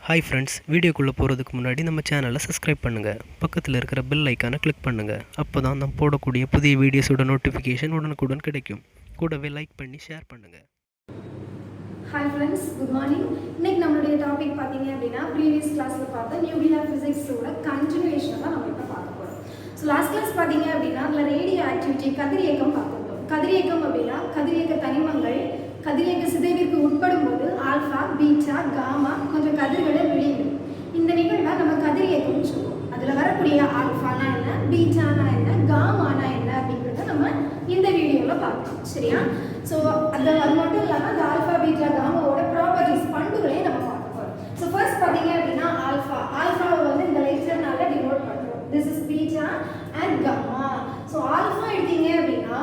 Hi friends, வீடியோக்குள்ளே போகிறதுக்கு முன்னாடி நம்ம சேனலை சப்ஸ்கிரைப் பண்ணுங்கள். பக்கத்தில் இருக்கிற பெல் ஐக்கானை கிளிக் பண்ணுங்கள். அப்போ தான் நம்ம போடக்கூடிய புதிய வீடியோஸோட நோட்டிஃபிகேஷன் உடனுக்குடன் கிடைக்கும். கூடவே லைக் பண்ணி ஷேர் பண்ணுங்கள். Hi friends, good morning. இன்னைக்கு நம்மளுடைய டாபிக் பார்த்தீங்க அப்படின்னா ப்ரீவியஸ் கிளாஸில் பார்த்த நியூக்ளியர் ஃபிசிக்ஸோட கண்டினியூவேஷன் தான் நம்ம இப்போ பார்க்க போகிறோம். ஸோ லாஸ்ட் கிளாஸ் பார்த்தீங்க அப்படின்னா அதில் ரேடியோ ஆக்டிவிட்டி கதிரியக்கம் பார்த்துருந்தோம். கதிரியக்கம் அப்படின்னா கதிரியக்க தனிமங்கள் கதிரியக்க சிதைவிற்கு உட்படும் போது ஆல்ஃபா, பீட்டா, காமா கொஞ்சம் கதிர்களை வெளியிடும். இந்த நிகழ்வை நம்ம கதிரியக்கம்னு சொல்லுவோம். அதில் வரக்கூடிய ஆல்ஃபானா என்ன, பீட்டானா என்ன, காமானா என்ன அப்படிங்கிறத நம்ம இந்த வீடியோவில் பார்க்கலாம். சரியா? ஸோ அது மட்டும் இல்லாமல் அந்த ஆல்ஃபா, பீட்டா, காமாவோட ப்ராப்பர்ட்டிஸ் பண்புகளையும் நம்ம பார்க்க போகிறோம். ஸோ ஃபர்ஸ்ட் பார்த்தீங்க அப்படின்னா ஆல்ஃபாவை வந்து இந்த லெக்சர்னால டினோட் பண்ணுறோம். This is beta and gamma. So alpha எடுத்தீங்க அப்படின்னா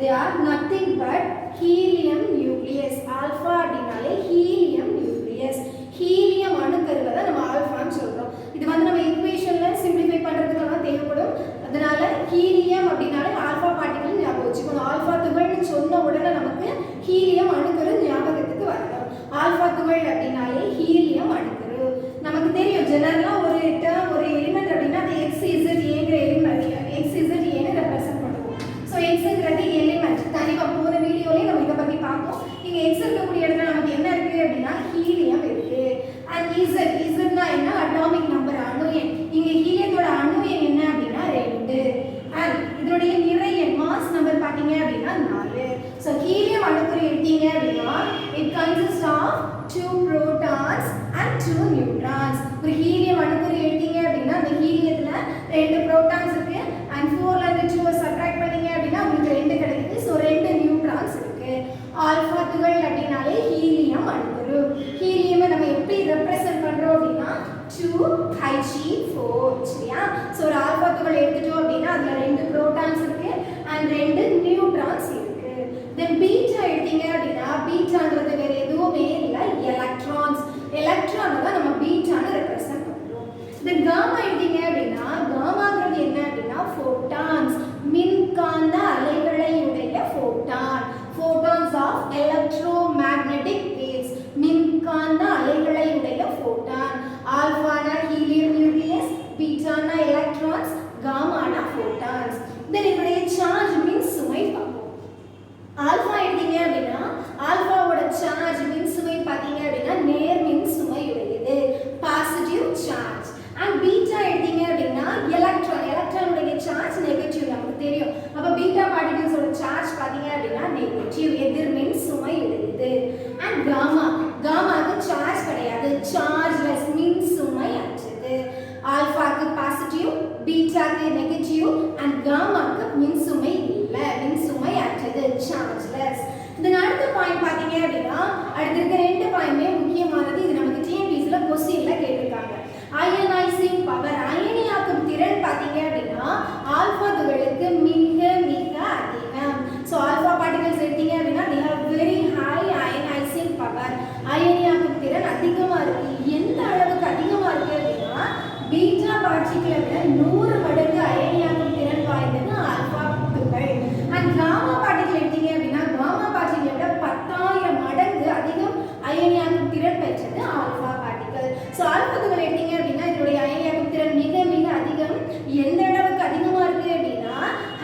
they are nothing but helium nucleus. ஆல்ஃபா அப்படினாலே ஹீலியம் நியூக்ளியஸ், ஹீலியம் அணுக்கருவை தான் நம்ம ஆல்ஃபான்னு சொல்றோம். இது வந்து நம்ம ஈக்குவேஷன்ல சிம்பிளிஃபை பண்றதுக்கு தேவைப்படும். அதனால ஹீலியம் அப்படினாலே ஆல்ஃபா பார்ட்டிகல் ஞாபகம் வச்சுக்கணும். ஆல்ஃபா துகள்னு சொன்ன உடனே நமக்கு ஹீலியம் அணுக்கரு ஞாபகத்துக்கு வரணும். ஆல்ஃபா துகள் அப்படினாலே ஹீலியம் அணுக்கரு நமக்கு தெரியும். ஜெனரலா ஒரு டேர்ம், ஒரு எலிமெண்ட் அப்படின்னா அது எக்ஸ் இசட் ஏங்கிற எலிமெண்ட், எக்ஸ் இசட் ஏன்னு ரெப்ரசென்ட் பண்ணுவோம். ஸோ எக்ஸ்ங்கிறது எலிமெண்ட். தனியாக போன வீடியோலேயே நம்ம இதை பற்றி பார்த்தோம். இங்கே எக்ஸ் இருக்கக்கூடிய இடத்துல நமக்கு என்ன இருக்குது அப்படின்னா ஹீலியம் இருக்குது. அண்ட் இசட்னா என்ன, அட்டாமிக் நம்பர், அணு எண். இங்கே ஹீலியத்தோட அணு எண் என்ன அப்படின்னா 2. அண்ட் இதனுடைய நிறை எண் மாஸ் நம்பர் பார்த்தீங்க அப்படின்னா 4. ஸோ ஹீலியம் அணுக்கரு எடுத்தீங்க அப்படின்னா it consist of 2 protons and 2 neutrons. ஒரு ஹீலியம் அணுக்கரு எடுத்தீங்க அப்படின்னா அந்த ஹீலியத்துல 2 protons இருக்கு and 4ல இருந்து 2 சப்ட்ராக்ட் பண்ணீங்க அப்படின்னா உங்களுக்கு 2 கிடைக்குது. ஸோ 2 நியூட்ரான்ஸ் இருக்கு. ஆல்ஃபா துகள் அப்படினாலே ஹீலியம் அணுக்கரு. ஹீலியம் நம்ம எப்படி ரெப்ரசென்ட் பண்றோம் அப்படின்னா 2He4. சரியா? ஸோ ஒரு ஆல்ஃபா துகள் எடுத்துட்டோம் அப்படின்னா அதுல 2 protons இருக்கு and 2 நியூட்ரான்ஸ் இருக்கு. தென் பீட்டா எடுத்தீங்க அப்படின்னா பீட்டான்றது வேற எதுவுமே இல்லை, எலக்ட்ரான்ஸ். எலக்ட்ரானை தான் நம்ம பீட்டான்னு ரெப்ரசென்ட் பண்றோம். தென் காமா எடுத்தீங்க அப்படின்னா காமாங்கிறது என்ன அப்படின்னா ஃபோட்டான்ஸ், மின்காந்த அலைகளை உடைய photon. Photons of electromagnetic waves, மின்காந்த அலைகளை உடைய ஃபோட்டான். ஆல்ஃபானா ஹீலியம் நியூக்ளியஸ், பீட்டானா எலக்ட்ரான்ஸ், காமானா ஃபோட்டான்ஸ். தென் இதனுடைய சார்ஜ் மீன்ஸ் சுமை பார்ப்போம். ஆல்ஃபா எடுத்தீங்க அப்படின்னா ஆல்ஃபாவோட சார்ஜ் மின் சுமை பார்த்தீங்க அப்படின்னா நேர் மின் சுமை உடையது, பாசிட்டிவ் சார்ஜ். அண்ட் பீட்டா எடுத்தீங்க அப்படின்னா எலக்ட்ரானுடைய சார்ஜ் நெகட்டிவ் நமக்கு தெரியும். அப்ப பீட்டா பார்ட்டிகல்ஸோட சார்ஜ் பார்த்தீங்க அப்படின்னா நெகட்டிவ், எதிர்மின் சுமை உடையது. அண்ட் காமாக்கு சார்ஜ் கிடையாது, சார்ஜ்லெஸ், மின் சுமை அற்றது. ஆல்ஃபாக்கு பாசிட்டிவ், பீட்டாக்கு நெகட்டிவ் அண்ட் காமாக்கு மின் சுமை இல்லை, மின் சுமை அற்றது, சார்ஜ்லெஸ். இந்த அடுத்த பாயிண்ட் பார்த்தீங்க அப்படின்னா அடுத்த இருக்க 2 பாயிண்ட்மே முக்கியமானது. இது நமக்கு டிஎன்பிஎஸ்ல क्वेश्चनல கேட்டிருக்காங்க. அயனைசிங் பவர், அயனியாக்கும் திறன் பார்த்தீங்க அப்படின்னா ஆல்ஃபா துகளுக்கு மிக மிக அதிகம். ஸோ ஆல்ஃபா பார்ட்டிகல்ஸ் எடுத்தீங்க அப்படின்னா they have very high ionizing power. அயனியாக்கும் திறன் அதிகமா இருக்கு. எந்த அளவுக்கு அதிகமா இருக்கு அப்படின்னா பீட்டா பார்ட்டிகளை விட 100 மடங்கு அயனியாக்கும் திறன் வாய்ந்தது ஆல்ஃபா துகள். அண்ட் காமா பார்ட்டிகல் எடுத்தீங்க அப்படின்னா காமா பார்ட்டிகளை விட 10,000 மடங்கு அதிகம் அயனியாக்கும் திறன் பெற்றது ஆல்ஃபா பார்ட்டிகல். ஸோ ஆல்ஃபா துகள் எடுத்தீங்க அப்படின்னா இதனுடைய அயனியாக்கும் திறன் மிக மிக அதிகம். எந்த அளவுக்கு அதிகமா இருக்கு அப்படின்னா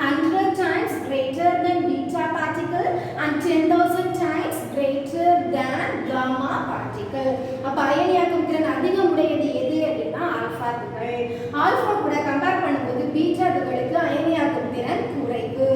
100 times greater than beta particle and 10,000 times greater than gamma particle. அப்ப அயனியாக்கும் திறன் அதிகம் உடையது எது அப்படின்னா ஆல்ஃபா துகள். ஆல்ஃபா கூட கம்பேர் பண்ணும்போது பீட்டா துகளுக்கு அயனியாக்கும் திறன் குறைவு,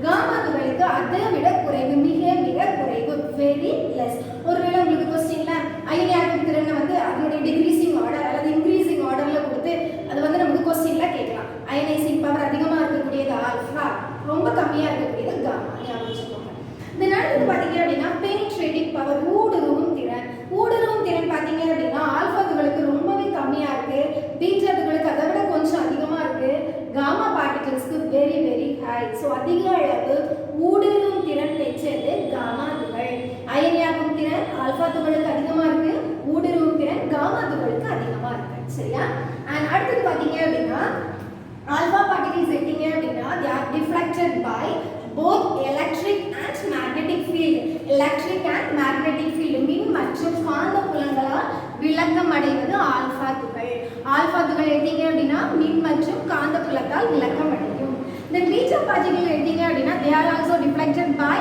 காமா துகளுக்கு அதை விட குறைவு, மிக மிக குறைவு, வெரி லெஸ். ஒருவேளை உங்களுக்கு क्वेश्चनல அயனியாக்கும் திறனை வந்து அதனுடைய டிக்ரீசிங் ஆர்டர் அல்லது இன்க்ரீசிங் ஆர்டர்ல கொடுத்து அது வந்து நமக்கு क्वेश्चनல கேட்கலாம். அயனைசிங் பவர் அதிகமா இருக்கக்கூடியது ஆல்ஃபா, ரொம்ப கம்மியா இருக்கக்கூடியது காமா. ஞாபகம் வச்சுக்கோங்க. இந்த அடுத்து பார்த்தீங்க அப்படின்னா பெனிட்ரேட்டிங் பவர், ஊடுருவும் திறன். ஊடுருவும் திறன் பார்த்தீங்க அப்படின்னா ஆல்ஃபா துகளுக்கு ரொம்பவே கம்மியா இருக்கு, பீட்டா துகளுக்கு அதை விட கொஞ்சம் அதிகமா இருக்கு, காமா பார்ட்டிகல்ஸ்க்கு வெரி வெரி ஹை. ஸோ அதிக அளவு ஊடுருவும் திறன் பெற்றது காமா துகள். அயனியாக்கும் திறன் ஆல்ஃபா துகளுக்கு அதிகமா இருக்கு, ஊடுருவும் திறன் காமா துகளுக்கு அதிகமா இருக்கு. சரியா? அண்ட் அடுத்தது பார்த்தீங்க அப்படின்னா ஆல்ஃபா பார்ட்டிகல்ஸ் எடுத்தீங்க அப்படின்னா they are deflected by both electric and magnetic field. electric and magnetic field மின் மற்றும் காந்த புலங்களால் விளக்கம் அடைவது ஆல்ஃபா துகள். ஆல்ஃபா துகள் எடுத்தீங்க அப்படின்னா மின் மற்றும் காந்தப்புலத்தால் விளக்கம் அடையும். தென் பீட்டா பார்ட்டிகல் எடுத்தீங்க அப்படின்னா they are also deflected by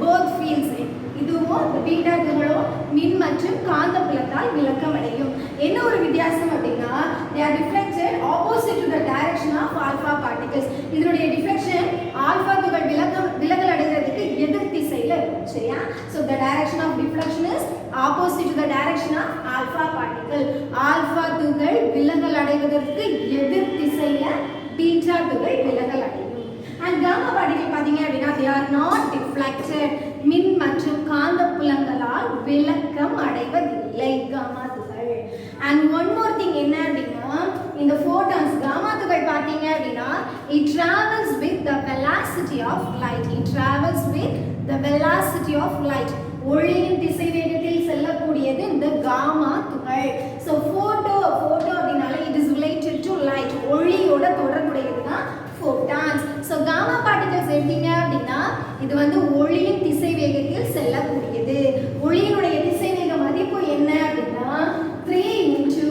both fields. இதுவும் இந்த பீட்டா துகளும் மின் மற்றும் காந்தப்புலத்தால் விளக்கம் அடையும். என்ன ஒரு வித்தியாசம் அப்படின்னா they are deflected opposite to the direction of alpha particles. இதனுடைய டிஃப்ளெக்ஷன் ஆல்பா துகள் விலகல் அடைகிறதுக்கு எதிர் திசையில இருக்கும். சரியா? so the direction of deflection is opposite to the direction of alpha particle. Alpha துகள் விலகல் அடைவதற்கு எதிர் திசையில பீட்டா துகள் விலகல் அடையும். and gamma particle பாத்தீங்க அப்படின்னா they are not deflected. மின் மற்றும் காந்தப்புலங்களால் விளக்கம் அடைவதில்லை gamma துகள். and one more thing என்ன அப்படின்னா இந்த photons gamma துகள் பாத்தீங்க அப்படின்னா it travels with the velocity of light. it travels with the velocity of light. ஒளியின் திசைவேகத்தில் செல்லக்கூடியது இந்த gamma துகள். so photo அப்படினால it is related to light. ஒளியோட தொடர்புடையது தான் photons. so gamma particles எடுத்தீங்க அப்படின்னா இது வந்து ஒளியின் திசைவேகத்தில் செல்லக்கூடியது. ஒளியினுடைய திசைவேக மதிப்பு என்ன அப்படின்னா 3 into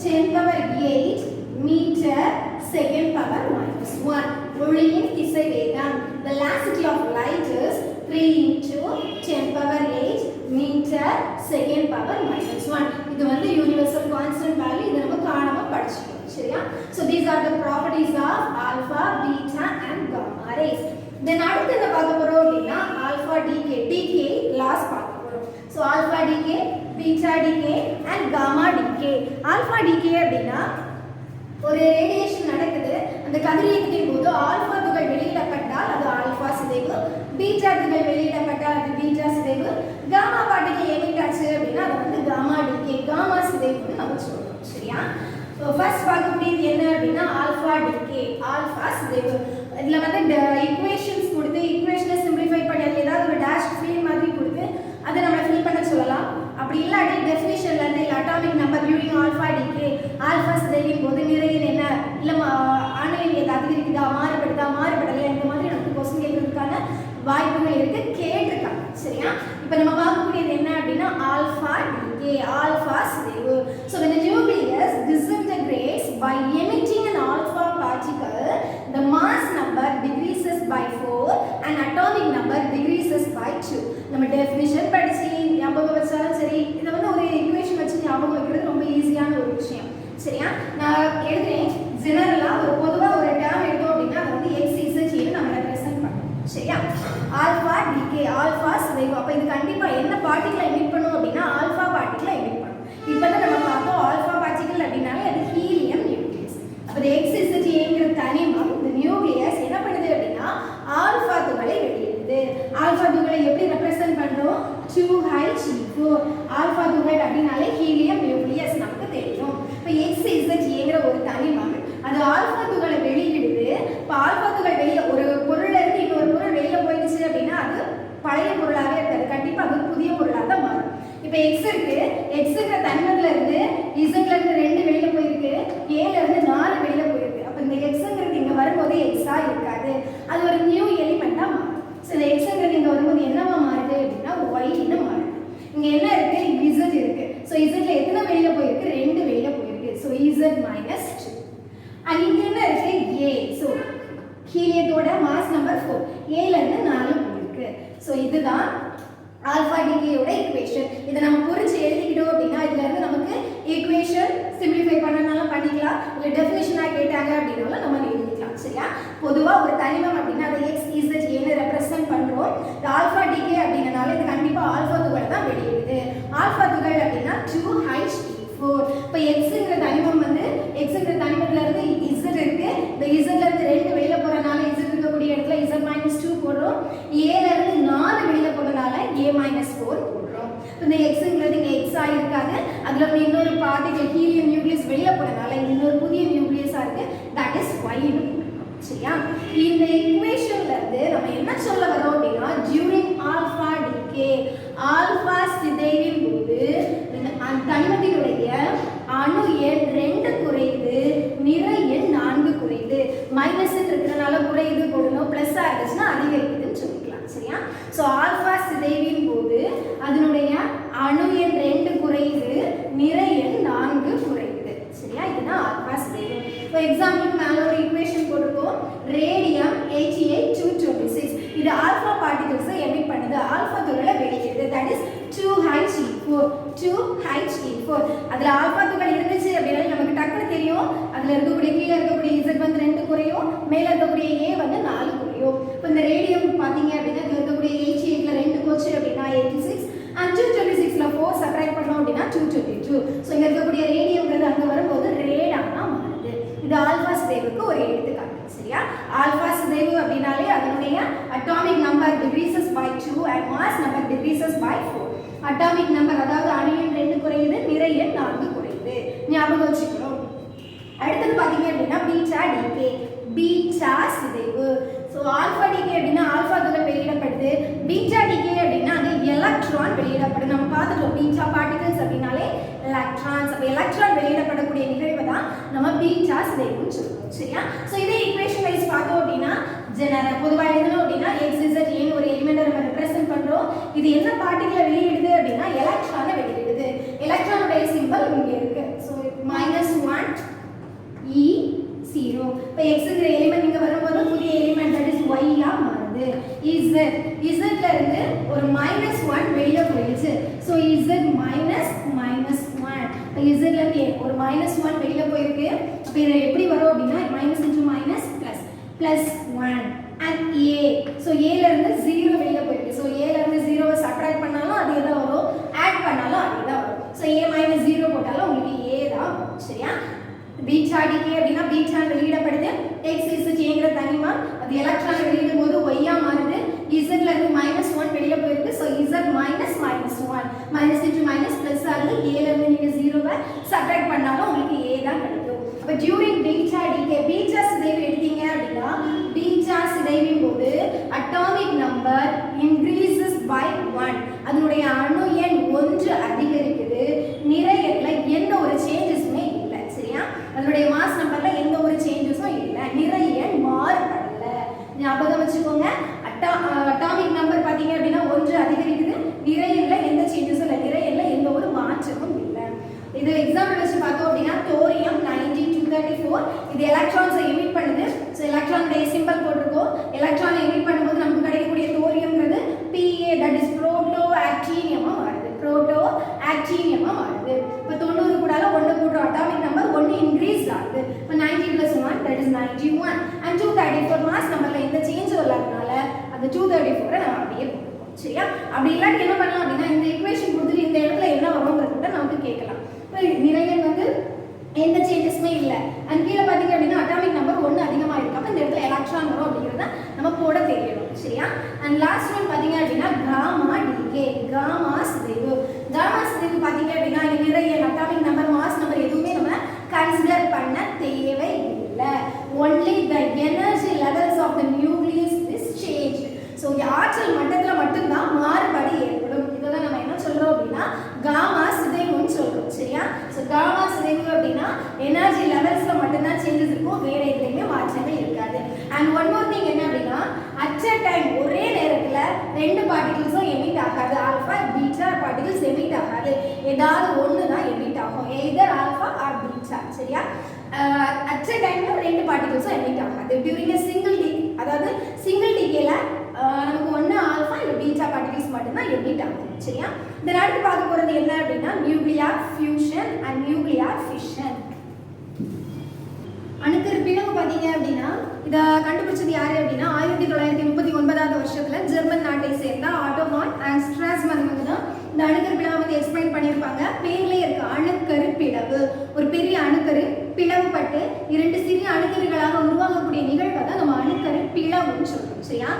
10 power 8 metre second power -1. ஒளியின் திசைவேகம் velocity of light is 3 into 10 power 8 metre second power -1. இது வந்து யூனிவர்சல் கான்ஸ்டன்ட் வேல்யூ. இதை நம்ம காணாம படிச்சிட்டோம். சரியா? so these are the properties of alpha, beta and gamma rays. then அடுத்து என்ன பார்க்க போறோம் அப்படின்னா alpha decay loss பார்க்க போறோம். so alpha decay, beta decay and gamma decay. alpha decay அப்படின்னா ஒரு ரேடியேஷன் நடக்குது. அந்த கதிரியக்கத்தின் போது ஆல்பா துகள் வெளியிடப்பட்டால் அது ஆல்பா சிதைவு, பீட்டா துகள் வெளியிடப்பட்டால் அது பீட்டா சிதைவு, காமா பார்ட்டிகல் எமிட் ஆச்சு அப்படின்னா அது வந்து காமா டிகே, காமா சிதைவுன்னு நம்ம சொல்றோம். சரியா? ஃபர்ஸ்ட் பார்க்கக்கூடியது என்ன அப்படின்னா ஆல்பா டிகே, ஆல்பா சிதைவு. இதுல வந்து ஈக்குவேஷன்ஸ் கொடுத்து ஈக்குவேஷனை சிம்பிளிஃபை பண்ணி அதுல ஏதாவது ஒரு டேஷ் ஃபில் மாதிரி கொடுத்து அதை நம்ம ஃபில் பண்ண சொல்லலாம். அப்படி இல்லாட்டி டெஃபினிஷன்ல இருந்து இல்ல atomic number during alpha decay, alpha சிதைவின் போது நிறையின் என்ன இல்ல அணுவின் எது அதிகரிக்குதா, மாறுபடலையா, இந்த மாதிரி நமக்கு கொஸ்டின் கேட்கறதுக்கான வாய்ப்புகள் இருக்கு, கேட்டிருக்காங்க. சரியா? இப்போ நம்ம பார்க்கக்கூடியது என்ன அப்படின்னா ஆல்பா டிகே, ஆல்பா சிதைவு. so when the nucleus disintegrates by emitting an alpha particle, the mass number decreases by 4 and atomic number decreases by 2. நம்ம டெஃபினிஷன் படிச்சு ஞாபகம் வச்சாலும் சரி, இதை வந்து ஒரு ஈக்குவேஷன் வச்சு ஞாபகம் வைக்கிறது ரொம்ப ஈஸியான ஒரு விஷயம். சரியா? நான் எழுதுறேன். ஜெனரலா ஒரு பொதுவா ஒரு டேர்ம் எடுத்தோம் அப்படின்னா அது வந்து XZ நம்ம ரெப்ரசன்ட் பண்ணுவோம். சரியா? ஆல்பா டிகே, ஆல்பா சிதைவு. அப்ப இது கண்டிப்பா என்ன பார்ட்டிகல் எமிட் பண்ணும் அப்படின்னா ஆல்பா பார்ட்டிகல் எமிட் பண்ணும். இப்பதான் நம்ம பார்த்தோம் ஆல்பா பார்ட்டிகல் அப்படின்னாலே அது ஹீலியம் நியூக்ளியஸ். அப்ப இந்த XZ தனிமம் இந்த நியூக்ளியஸ் என்ன பண்ணுது அப்படின்னா ஆல்பா துகளை வெளியிடுது. ஆல்பா துகளை எப்படி ரெப்ரசன்ட் பண்றோம்? 2He4. ஆல்பா துகள் அப்படின்னாலே ஹீலியம் நியூக்ளியஸ் நமக்கு தெரியும். இப்ப XZ ஒரு தனிமம் அது ஆல்பா துகளை வெளியிடுது. இப்ப ஆல்பா துகள் வெளியில ஒரு பொருள்ல இருந்து இன்னொரு பொருள் வெளியில போயிடுச்சு அப்படின்னா அது பழைய பொருளாவே இருக்காது, கண்டிப்பா அது புதிய பொருளா தான் மாறும். இப்ப எக்ஸ் இருக்கு, எக்ஸ்ங்கிற தனிமத்துல இருந்து இசட்ல இருந்து 2 வெளியில போயிருக்கு, ஏல இருந்து 4 வெளியில போயிருக்கு. அப்ப இந்த எக்ஸ்ங்கிறது இங்க வரும்போது எக்ஸா இருக்காது, அது ஒரு நியூ எலிமெண்டா மாறும். சோ இந்த எக்ஸ்ங்கிறது இங்க வரும்போது என்னவா மாறுது அப்படின்னா ஒய்ன்னு மாறுது. இங்க என்ன இருக்கு? இசட் இருக்கு. சோ இசட்ல எத்தனை வெளியில போயிருக்கு? 2 வெளியில போயிருக்கு. So Z -2. and இங்க என்ன இருக்கு? ஏ. சோ ஹீலியத்தோட மாஸ் நம்பர் 4, ஏல இருந்து 4 போயிருக்கு. சோ இதுதான் ஆல்பா டிகேயோட ஈக்குவேஷன். இதை நம்ம புரிஞ்சு எழுதிக்கிட்டோம் அப்படின்னா இதுல இருந்து நமக்கு ஈக்குவேஷன் சிம்பிளிஃபை பண்ணனாலும் பண்ணிக்கலாம், இல்ல டெஃபினிஷனா கேட்டாங்க அப்படின்னாலும் நம்ம எழுதிக்கலாம். சரியா? பொதுவா ஒரு தனிமம் அப்படின்னா அதை XZ ஏன்னு ரெப்ரசன்ட் பண்றோம். இந்த ஆல்பா டிகே அப்படிங்கறனால இது கண்டிப்பா ஆல்பா துகள் தான் வெளியிடுது. ஆல்பா துகள் அப்படின்னா 2He4. இப்போ Xங்கிற தனிமம் வந்து Xங்கிற தனிமத்துல இருந்து Z இருக்கு, இந்த Zல இருந்து 2 வெளியில போறனால Z இருக்கக்கூடிய இடத்துல Z-2 போடுறோம், ஏல இருந்து 4 வெளியில போறனால A-4 போடுறோம். இந்த Xங்கிறது இங்க X ஆ இருக்காது, அதுல இன்னொரு பார்ட்டிகல் ஹீலியம் நியூக்ளியஸ் வெளியில போறனால இன்னொரு புதிய நியூக்ளியஸா இருக்கு, தட் இஸ் Y. சரியா? இந்த ஈக்குவேஷன்ல இருந்து நம்ம என்ன சொல்ல வரோம் அப்படின்னா during alpha decay, ஆல்பா சிதைவின் போது அந்த தனிமத்தினுடைய அணு எண் 2 குறையுது, நிறை எண் 4 குறையுது. மைனஸ் இருக்கிறதுனால குறையுது போடணும், பிளஸ் ஆயிடுச்சுன்னா அதிகரிக்குதுன்னு சொல்லிக்கலாம். சரியா? சோ ஆல்பா சிதைவின் போது அதனுடைய அணு எண் 2 குறையுது, நிறை எண் CH4. அதில் ஆல்ஃபா துகள் இருந்துச்சு அப்படின்னா நமக்கு டக்குனு தெரியும். அதில் இருக்கக்கூடிய கீழே இருக்கக்கூடிய Z வந்து 2 குறையும், மேலே இருக்கக்கூடிய A வந்து 4 குறையும். இப்போ இந்த ரேடியம் பார்த்தீங்க அப்படின்னா இதில் இருக்கக்கூடிய 88ல் 2 போச்சு அப்படின்னா 86 and 226ல 4 சப்ட்ராக்ட் பண்ணோம் அப்படின்னா 222. ஸோ இங்கே இருக்கக்கூடிய ரேடியம்ங்கிறது அங்கே வரும்போது ரேடானா மாறுது. இது ஆல்ஃபா சிதைவுக்கு ஒரு எடுத்துக்காட்டு. சரியா? ஆல்ஃபா சிதைவு அப்படின்னாலே அதனுடைய atomic number decreases by 2 and mass number decreases by 4. Atomic number அதாவது அணு எண் 2 குறையுது, நிறை எண் 4 குறையுது. ஞாபகம் வச்சுக்கணும். அடுத்தது பார்த்தீங்க அப்படின்னா பீட்டா டிகே, பீட்டா சிதைவு. ஸோ ஆல்ஃபா டிகே அப்படின்னா ஆல்ஃபா துகள் வெளியிடப்படுது, பீட்டா டிகே அப்படின்னா அது எலக்ட்ரான் வெளியிடப்படுது. நம்ம பார்த்துட்டோம் பீட்டா பார்ட்டிகல்ஸ் அப்படின்னாலே எலக்ட்ரான்ஸ். அப்போ எலக்ட்ரான் வெளியிடப்படக்கூடிய நிகழ்வு தான் நம்ம பீட்டா சிதைவுன்னு சொல்லுவோம். சரியா? ஸோ இதே ஈக்குவேஷன் வைஸ் பார்த்தோம் அப்படின்னா பொதுவாக எழுதணும் அப்படின்னா XZ ஏன்னு ஒரு எலிமெண்ட்டை நம்ம ரெப்ரசென்ட் பண்ணுறோம். இது என்ன பார்ட்டிகளை வெளியிடுது அப்படின்னா எலக்ட்ரானை வெளியிடுது. எலக்ட்ரானுடைய சிம்பல் இங்கே இருக்கு. So -1 E0. இப்போ எக்ஸுங்கிற எலிமெண்ட் இங்கே வரும்போது புதிய எலிமெண்ட் தட் இஸ் ஒய்யா மாறுது. இசட்ல இருந்து ஒரு -1 வெளியே போயிடுச்சு. So Z -1. இப்போ இசட்ல இருந்து ஒரு -1 வெளியே போயிருக்கு. அப்போ இதை எப்படி வரும் அப்படின்னா -× +1 and A. ஸோ ஏல இருந்து 0 வெளியே போயிருக்கு. ஸோ ஏல இருந்து 0வை சப்ட்ராக்ட் பண்ணாலும் அதே தான் வரும், ஆட் பண்ணாலும் அதே தான் வரும். ஸோ A - 0 போட்டாலும் உங்களுக்கு A தான் வரும். சரியா? பீட்டா டிகே அப்படின்னா பீட்டான் வெளியிடப்படுது, XZஏங்கிற தனிமான் அது எலக்ட்ரான் வெளியிடும் போது ஒய்யா மாறுது. இசட்ல இருந்து -1 வெளியே போயிருக்கு. ஸோ இசட் -1 மைனஸ் ப்ளஸ் ஆகுது. ஏல இருந்து நீங்க 0வை சப்ட்ராக்ட் பண்ணாலும் உங்களுக்கு A தான் கிடைக்கும். அப்போ டியூரிங் பீட்டா டிகே பீட்டா சிதைவு எடுத்தீங்க அப்படின்னா பீட்டா சிதைவின் போது அட்டாமிக் நம்பர் இன்க்ரீசஸ் பை 1. அதனுடைய அணு எண் 1 அதிகரிக்குது. நிறை எண்ல எந்த ஒரு சேஞ்சஸுமே இல்லை. சரியா? அதனுடைய மாஸ் நம்பர்ல எந்த ஒரு சேஞ்சஸும் இல்லை. நிறை எண் மாறுபடல. ஞாபகம் வச்சுக்கோங்க. அட்டாமிக் நம்பர் பார்த்தீங்க அப்படின்னா 1 அதிகரிக்குது. நிறை எண்ல எந்த சேஞ்சஸும் இல்லை. நிறை எண்ல எந்த ஒரு மாற்றமும் இல்லை. இது எக்ஸாம்பிள் வச்சு பார்த்தோம் அப்படின்னா தோரியம் 90-234 இது எலக்ட்ரான்ஸை எமிட் பண்ணுது. ஸோ எலக்ட்ரானுடைய சிம்பல் போட்டிருக்கோம். எலக்ட்ரானை எமிட் பண்ணும்போது நமக்கு கிடைக்கக்கூடிய தோரியம்ங்கிறது PA தட் இஸ் புரோட்டோ ஆக்டீனியமாக மாறுது. புரோட்டோ ஆக்டீனியமாக மாறுது. இப்போ 90 கூட 1 கூட்டுற அட்டாமிக் நம்பர் 1 இன்க்ரீஸ் ஆகுது. இப்போ 90 + 1 தட் இஸ் 91 and 234 மாஸ் நம்பரில் எந்த சேஞ்ச் வரலாதனால அந்த 234 நம்ம அப்படியே போட்டுருக்கோம். சரியா? அப்படி இல்லாட்டி என்ன பண்ணலாம் அப்படின்னா இந்த ஈக்குவேஷன் கொடுத்துட்டு இந்த இடத்துல என்ன வரும்ங்கிறத நமக்கு கேட்கலாம். நிறைய வந்து எந்த சேஞ்சஸுமே இல்லை. அண்ட் கீழே பார்த்தீங்க அப்படின்னா அட்டாமிக் நம்பர் 1 அதிகமாக இருக்கு. அப்போ இந்த இடத்துல எலக்ட்ரான் வரும் அப்படிங்கிறத நம்ம போட தெரியணும். சரியா? அண்ட் லாஸ்ட் ஒன் பார்த்தீங்க அப்படின்னா காமா டிகே, காமா சிதைவு. காமா சிதைவு பார்த்தீங்க அப்படின்னா இங்கே நிறைய அட்டாமிக் நம்பர் மாஸ் நம்பர் எதுவுமே நம்ம கன்சிடர் பண்ண தேவை இல்லை. Only the energy levels of the nucleus is change. So ஆற்றல் மட்டத்தில் மட்டும்தான் மாறுபாடு ஏற்படும். இதெல்லாம் நம்ம என்ன சொல்கிறோம் அப்படின்னா காமா சிதைவுன்னு சொல்கிறோம். சரியா? ஸோ காமா சிதைவு அப்படின்னா எனர்ஜி லெவல்ஸில் மட்டும்தான் சேஞ்சஸ் இருக்கும், வேற எதுலையுமே மாற்றங்கள் இருக்காது. அண்ட் ஒன் மோர் திங் என்ன அப்படின்னா அட் அ டைம் ஒரே நேரத்தில் 2 பார்ட்டிகிள்ஸும் எமிட் ஆகாது. ஆல்ஃபா பீட்டா பார்ட்டிகிள்ஸ் எமிட் ஆகாது. ஏதாவது ஒன்று தான் எமிட் ஆகும், எய்தர் ஆல்ஃபா ஆர் பீட்டா. சரியா? அட் அ டைம்ல 2 பார்ட்டிகிள்ஸும் எமிட் ஆகாது. டியூரிங் எ சிங்கிள் டிகே, அதாவது சிங்கிள் டிகேல நமக்கு ஒன்று ஆல்ஃபா இல்லை பீட்டா பார்ட்டிகிள்ஸ் மட்டும்தான் எமிட் ஆகும். சரியா? இந்த அடுத்து பார்க்க போகிறது என்ன அப்படின்னா nuclear fusion and nuclear fission. அணுக்கரு பிளவு பார்த்தீங்க அப்படின்னா இதை கண்டுபிடிச்சது யாரு அப்படின்னா 1939 வருஷத்துல ஜெர்மன் நாட்டை சேர்ந்த ஆட்டோமான் அண்ட் ஸ்ட்ராஸ்மன் இவங்க தான் இந்த அணுக்கரு பிளவை வந்து எக்ஸ்பிளைன் பண்ணியிருப்பாங்க. பேர்லேயே இருக்கு அணுக்கரு பிளவு. ஒரு பெரிய அணுக்கரு பிளவுபட்டு 2 சிறிய அணுக்கருகளாக உருவாகக்கூடிய நிகழ்வை தான் நம்ம அணுக்கரு பிளவுன்னு சொல்றோம். சரியா?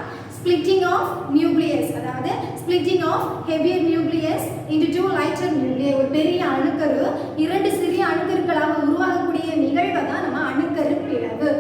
splitting of nucleus, அதாவது splitting of heavier nucleus into 2 lighter nuclei. ஒரு பெரிய அணுக்கரு 2 சிறிய அணுக்கருக்களாக உருவாகக்கூடிய நிகழ்வை தான் நம்ம அணுக்கரு பிளவு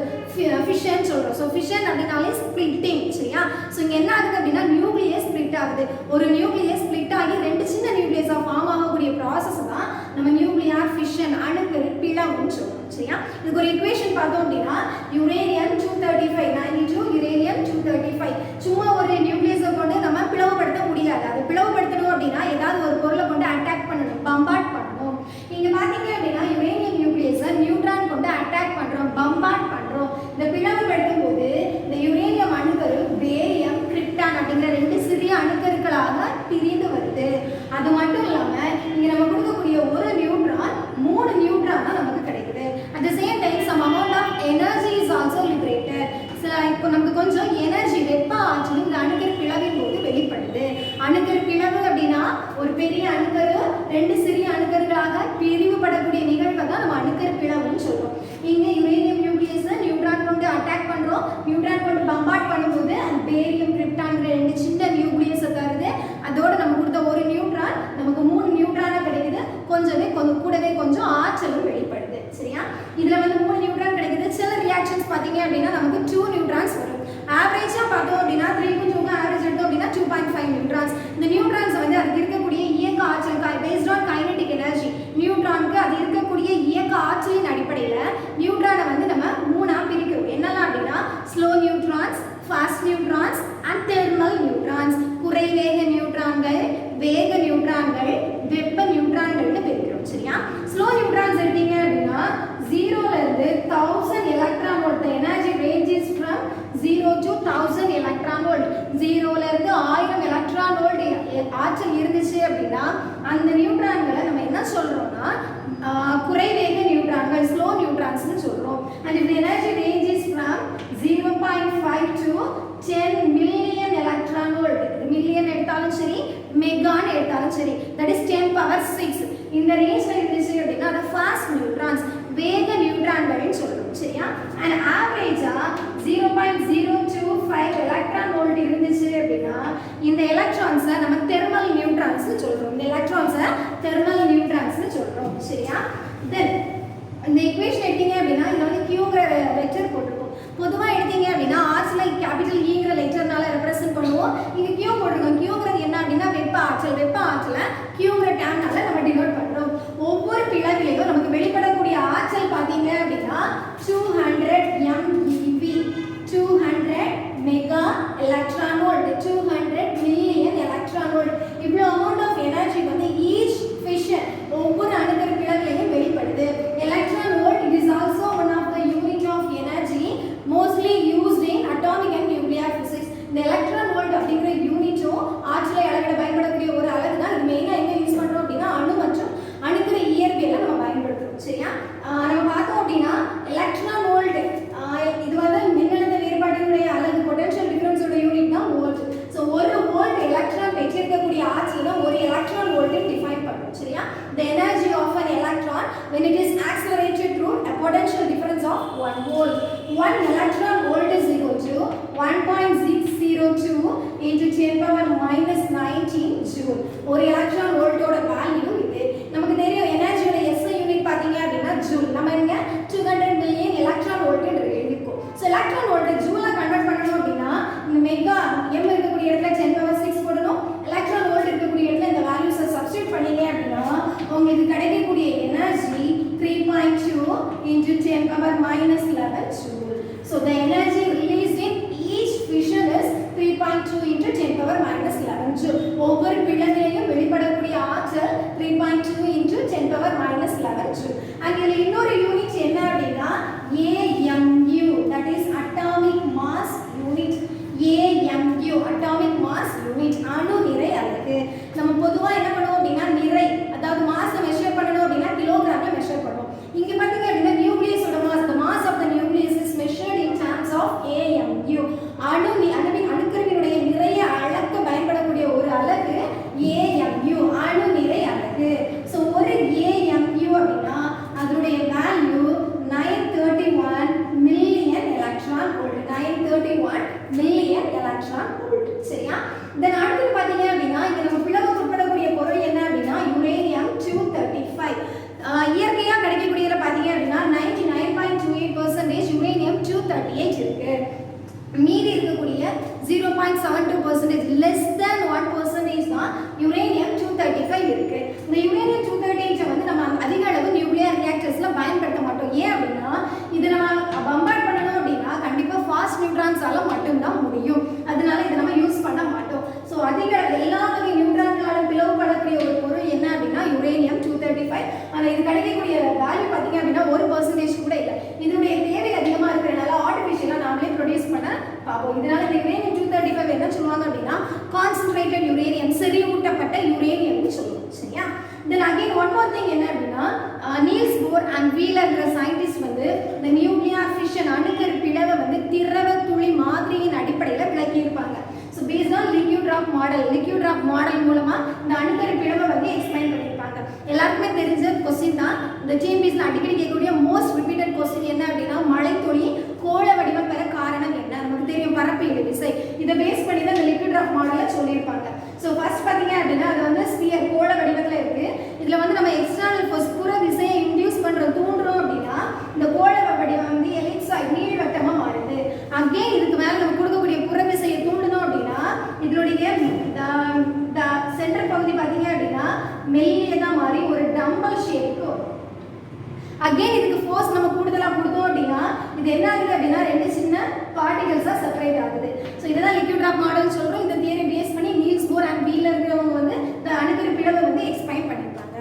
ஃபிஷன் சொல்றோம். ஸோ ஃபிஷன் அப்படின்னாலே ஸ்பிளிட்டிங். சரியா? ஸோ இங்கே என்ன ஆகுது அப்படின்னா நியூக்ளியஸ் ஸ்பிளிட் ஆகுது. ஒரு நியூக்ளியஸ் ஸ்பிளிட் ஆகி 2 சின்ன நியூக்ளியஸாக ஃபார்ம் ஆகக்கூடிய ப்ராசஸ் தான் நம்ம நியூக்ளியார் ஃபிஷன் அணுக்கரு பிளவுன்னு சொல்றோம். சரியா? இதுக்கு ஒரு ஈக்குவேஷன் பார்த்தோம் அப்படின்னா யுரேனியம் 235 92 யுரேனியம் 235. சும்மா ஒரு நியூக்ளியஸை கொண்டு நம்ம பிளவுபடுத்த முடியாது. அதை பிளவுபடுத்தணும் அப்படின்னா ஏதாவது ஒரு பொருளை கொண்டு அட்டாக் பண்ணணும், பம்பார்ட் பண்ணணும். இங்கே பார்த்தீங்க அப்படின்னா யுரேனியம் நியூக்ளியஸை நியூட்ரான் கொண்டு அட்டாக் பண்ணுறோம், பம்பார்ட் பண்ணுறோம். இந்த பிளவுபடுத்தும் போது இந்த யுரேனியம் அணுக்கரு பேரியம் கிரிப்டான் அப்படிங்கிற 2 சிறிய அணுக்கருக்களாக பிரிந்து வருது. அது மட்டும் இல்லாமல் இங்கே நம்ம கொடுக்கக்கூடிய ஒரு பண்ணிட்டோம். நியூட்ரான் கொண்டு பம்பார்ட் பண்ணும்போது அந்த பேரியம் கிரிப்டான்கிற 2 சின்ன நியூக்ளியஸை தருது. அதோட நம்ம கொடுத்த ஒரு நியூட்ரான் நமக்கு 3 நியூட்ரானா கிடைக்குது. கொஞ்சம் கூடவே கொஞ்சம் ஆற்றலும் வெளிப்படுது. சரியா? இதுல வந்து 3 நியூட்ரான் கிடைக்குது. சில ரியாக்ஷன்ஸ் பார்த்தீங்க அப்படின்னா நமக்கு 2 நியூட்ரான்ஸ் வரும். ஆவரேஜா பார்த்தோம் அப்படின்னா 3 க்கும் 2 க்கும் ஆவரேஜ் எடுத்தோம் அப்படின்னா 2.5 நியூட்ரான்ஸ். இந்த நியூட்ரான்ஸ் வந்து அதுக்கு இருக்கக்கூடிய இயக்க ஆற்றல் பேஸ்ட் ஆன் கைனடிக் எனர்ஜி. நியூட்ரானுக்கு அது இருக்கக்கூடிய இயக்க ஆற்றலின் அடிப்படையில் நியூட்ரானை வந்து நம்ம 3ஆ பிரிக்கிறோம். என்னெல்லாம் அப்படின்னா slow neutrons, fast neutrons and thermal neutrons. குறைவேக நியூட்ரான்கள், வேக நியூட்ரான்கள், வெப்ப நியூட்ரான்கள்னு பிரிக்கிறோம். சரியா? ஸ்லோ நியூட்ரான்ஸ் எடுத்தீங்க அப்படின்னா 0ல இருந்து 1000 electron volt. Energy ranges from 0 to 1000 electron volt. 0ல இருந்து 1000 எலக்ட்ரான் வோல்ட் ஆற்றல் இருந்துச்சு அப்படின்னா அந்த நியூட்ரான்களை நம்ம என்ன சொல்றோம்னா குறைவேக நியூட்ரான்கள், ஸ்லோ நியூட்ரான்ஸ்னு சொல்றோம். and if the energy range is from 0.5 to 10 million electron volt. Million எடுத்தாலும் சரி, மெகான் எடுத்தாலும் சரி, that is 10 power 6. இந்த ரேஞ்ச்ல இருந்துச்சு அப்படின்னா அது ஃபாஸ்ட் நியூட்ரான்ஸ், வேக நியூட்ரான்கள்னு சொல்றோம். சரியா? and ஆவரேஜா 0.025 எலக்ட்ரான் வோல்ட் இருந்துச்சு அப்படின்னா இந்த எலக்ட்ரான்ஸை நம்ம தெர்மல் நியூட்ரான்ஸ்னு சொல்றோம். இந்த எலக்ட்ரான்ஸை தெர்மல் நியூட்ரான்ஸ்னு சொல்றோம். சரியா? தென் இந்த ஈக்குவேஷன் எடுத்தீங்க அப்படின்னா இதுல வந்து கியூங்கிற வெக்டர் போட்டிருக்கோம். பொதுவாக எடுத்தீங்க அப்படின்னா ஆர்ட்ஸ்ல கேபிட்டல் ஈங்கிற லெட்டர்னால ரெப்ரசென்ட் பண்ணுவோம். இங்க கியூ போட்டிருக்கோம். கியூங்கிறது என்ன அப்படின்னா வெப்ப ஆற்றல். வெப்ப ஆற்றலை கியூங்கிற டேம்னால நம்ம டினோட் பண்றோம். ஒவ்வொரு பிளவிலையும் நமக்கு வெளிப்படக்கூடிய ஆற்றல் பார்த்தீங்க அப்படின்னா 200 MeV, 200 mega electron volt, 200 million electron volt. இவ்வளோ அமௌண்ட் ஆஃப் எனர்ஜி வந்து ஈச் ஃபிஷன் ஒவ்வொரு அணுக்கரு பிளவிலையும் வெளிப்படுது. Electron volt it is also one of the unit of energy mostly used in atomic and nuclear physics. இந்த எலக்ட்ரான் வோல்ட் அப்படிங்கிற யூனிட்டும் ஆற்றலை அளவிட பயன்படக்கூடிய ஒரு அளவு தான். இது மெயினாக எங்கே யூஸ் பண்ணுறோம் அப்படின்னா அணு மற்றும் அணுக்கரு இயற்பியலை நம்ம பயன்படுத்துறோம். சரியா? நம்ம பார்த்தோம் அப்படின்னா எலக்ட்ரான் வோல்ட் இது வந்து மின்னழுத்த வேறுபாட்டினுடைய அலகு, பொட்டன்ஷியல் டிஃபரன்ஸோட யூனிட் தான் வோல்ட். ஸோ ஒரு வோல்ட் எலக்ட்ரான் பெற்றிருக்கக்கூடிய ஆற்றல் தான் ஒரு எலக்ட்ரான் வோல்ட்டை டிஃபைன் பண்ணும். சரியா? the energy of an electron when it is accelerated through a potential difference of 1 volt. 1 electron volt is equal to 1.602 into 10 power minus 19 joule. ஒரு எலக்ட்ரான் வோல்ட்டோட வேல்யூ இது. நமக்கு தெரியும் எனர்ஜியோட SI யூனிட் பார்த்தீங்க அப்படின்னா ஜூல். நம்ம இங்க 200 மில்லியன் எலக்ட்ரான் வோல்ட் எழுதிருக்கோம். So electron வோல்ட்டை ஜூலா கன்வெர்ட் பண்ணணும் அப்படின்னா இந்த மெகா எம் இருக்கக்கூடிய இடத்துல 10 power 6 போடணும். எலக்ட்ரான் வோல்ட் இருக்கக்கூடிய இடத்துல இந்த வேல்யூஸை சப்ஸ்டிட்யூட் பண்ணீங்க அப்படின்னா உங்களுக்கு கிடைக்கக்கூடிய energy 3.2 into 10 power minus 11 joule. So the energy released in each fission is 3.2 into 10 power minus 11 joule. ஒவ்வொரு பிளவிலையும் வெளிப்படக்கூடிய ஆற்றல் 3.2 into 10 power minus 11 joule. and இதுல இன்னொரு யூனிட் என்ன அப்படின்னா AMU, that is atomic mass unit. AMU atomic mass unit அணு நிறை அலகு. நம்ம பொதுவா என்ன பண்ணுவோம் அப்படின்னா நிறை, அதாவது மாஸ் மெஷர் பண்ணணும் அப்படின்னா கிலோகிராம்ல மெஷர் பண்ணுவோம். இங்க பாத்தீங்க அப்படின்னா நியூக்ளியஸோட mass, the mass of the nucleus is measured in terms of AMU. அணுக்கருவினுடைய நிறைய அளக்க பயன்படக்கூடிய ஒரு அலகு AMU, அணு நிறை அலகு. ஸோ ஒரு AMU அப்படின்னா அதனுடைய value 931 million electron volt. 931 million electron volt. சரியா? தென் அடுத்து பாத்தீங்க அப்படின்னா இங்க நம்ம பிளவுக்கு உட்படக்கூடிய பொருள் என்ன அப்படின்னா யுரேனியம் 235. இயற்கையா கிடைக்கக்கூடியதுல பாத்தீங்க அப்படின்னா 99.28% யுரேனியம் 238 இருக்கு. மீதி இருக்கக்கூடிய 0.72% less than 1% தான் யுரேனியம் 235 இருக்கு. இந்த யுரேனியம் 238 வந்து நம்ம அதிக அளவு நியூக்ளியர் ரியாக்டர்ஸ்ல பயன்படுத்த மாட்டோம். ஏன் அப்படின்னா இது நம்ம பம்பார்ட் பண்ணணும் அப்படின்னா கண்டிப்பா ஃபாஸ்ட் நியூட்ரான்ஸால மட்டும்தான் முடியும். அதனால இதை நம்ம யூஸ் பண்ண மாட்டோம். ஸோ அதிக எல்லா வகை நியூட்ரான்களாலும் பிளவுபடக்கூடிய ஒரு பொருள் என்ன அப்படின்னா யுரேனியம் 235. ஆனால் இது கிடைக்கக்கூடிய வேல்யூ பார்த்தீங்க அப்படின்னா 1% கூட இல்லை. இதனுடைய தேவை அதிகமாக இருக்கிறனால ஆர்டிஃபிஷியலாக நாமளே ப்ரொடியூஸ் பண்ண பார்ப்போம். இதனால இந்த யுரேனியம் 235 என்ன சொல்லுவாங்க அப்படின்னா கான்சென்ட்ரேட்டட் யுரேனியம், செறிவூட்டப்பட்ட யுரேனியம்னு சொல்லுவோம். சரியா? Then again one more thing என்ன அப்படின்னா நீல்ஸ் போர் அண்ட் வீலர்ங்கிற சயின்டிஸ்ட் வந்து இந்த நியூக்ளியர் ஃபிஷன் அணுக்கரு பிளவை வந்து திரவ துளி மாதிரியின் அடிப்படையில் விளக்கியிருப்பாங்க. So based on liquid drop model மூலமாக இந்த அணுக்கரு பிளவை வந்து எக்ஸ்பிளைன் பண்ணியிருப்பாங்க. எல்லாருக்குமே தெரிஞ்ச கொஸ்டின் தான். இந்த டிஎன்பிஎஸ்சியில் அடிக்கடி கேட்கக்கூடிய மோஸ்ட் ரிப்பீட்டட் கொஸ்டின் என்ன அப்படின்னா மழைத்துளி கோள வடிவம் பெற காரணம் நமக்கு தெரியும் பரப்பீடு விசை. இதை பேஸ் பண்ணி தான் இந்த லிக்விட் டிராப் மாடலில் சொல்லியிருப்பாங்க. ஸோ ஃபர்ஸ்ட் பார்த்தீங்க அப்படின்னா அது வந்து ஸ்பியர் கோள வடிவத்தில் இருக்குது. இதில் வந்து நம்ம எக்ஸ்டர்னல் ஃபோர்ஸ் புற விசையை இன்டியூஸ் பண்ணுறோம் தூண்டுறோம் அப்படின்னா இந்த கோள வடிவம் வந்து எலிப்சாய்டு நீள்வட்டமாக மாறுது. அகெயின் இதுக்கு மேலே நம்ம கொடுக்கக்கூடிய புற விசையை தூண்டணும் அப்படின்னா இதனுடைய சென்டர் பகுதி பார்த்தீங்க அப்படின்னா மெல்லியதாக மாறி ஒரு டம்பல் ஷேப்புக்கு வரும். அகெயின் இதுக்கு ஃபோர்ஸ் நம்ம கூடுதலாக கொடுத்தோம் அப்படின்னா இது என்ன ஆகுது அப்படின்னா ரெண்டு சின்ன பார்ட்டிகல்ஸாக செப்பரேட் ஆகுது. ஸோ இதுதான் லிக்விட் டிராப் மாடல் சொல்கிறோம். இந்த தியரி பேஸ் பண்ணி நீல்ஸ் போர் அண்ட் வீலர் இருக்கிறவங்க வந்து இந்த அணுக்கரு பிளவை வந்து எக்ஸ்பிளைன் பண்ணியிருக்காங்க.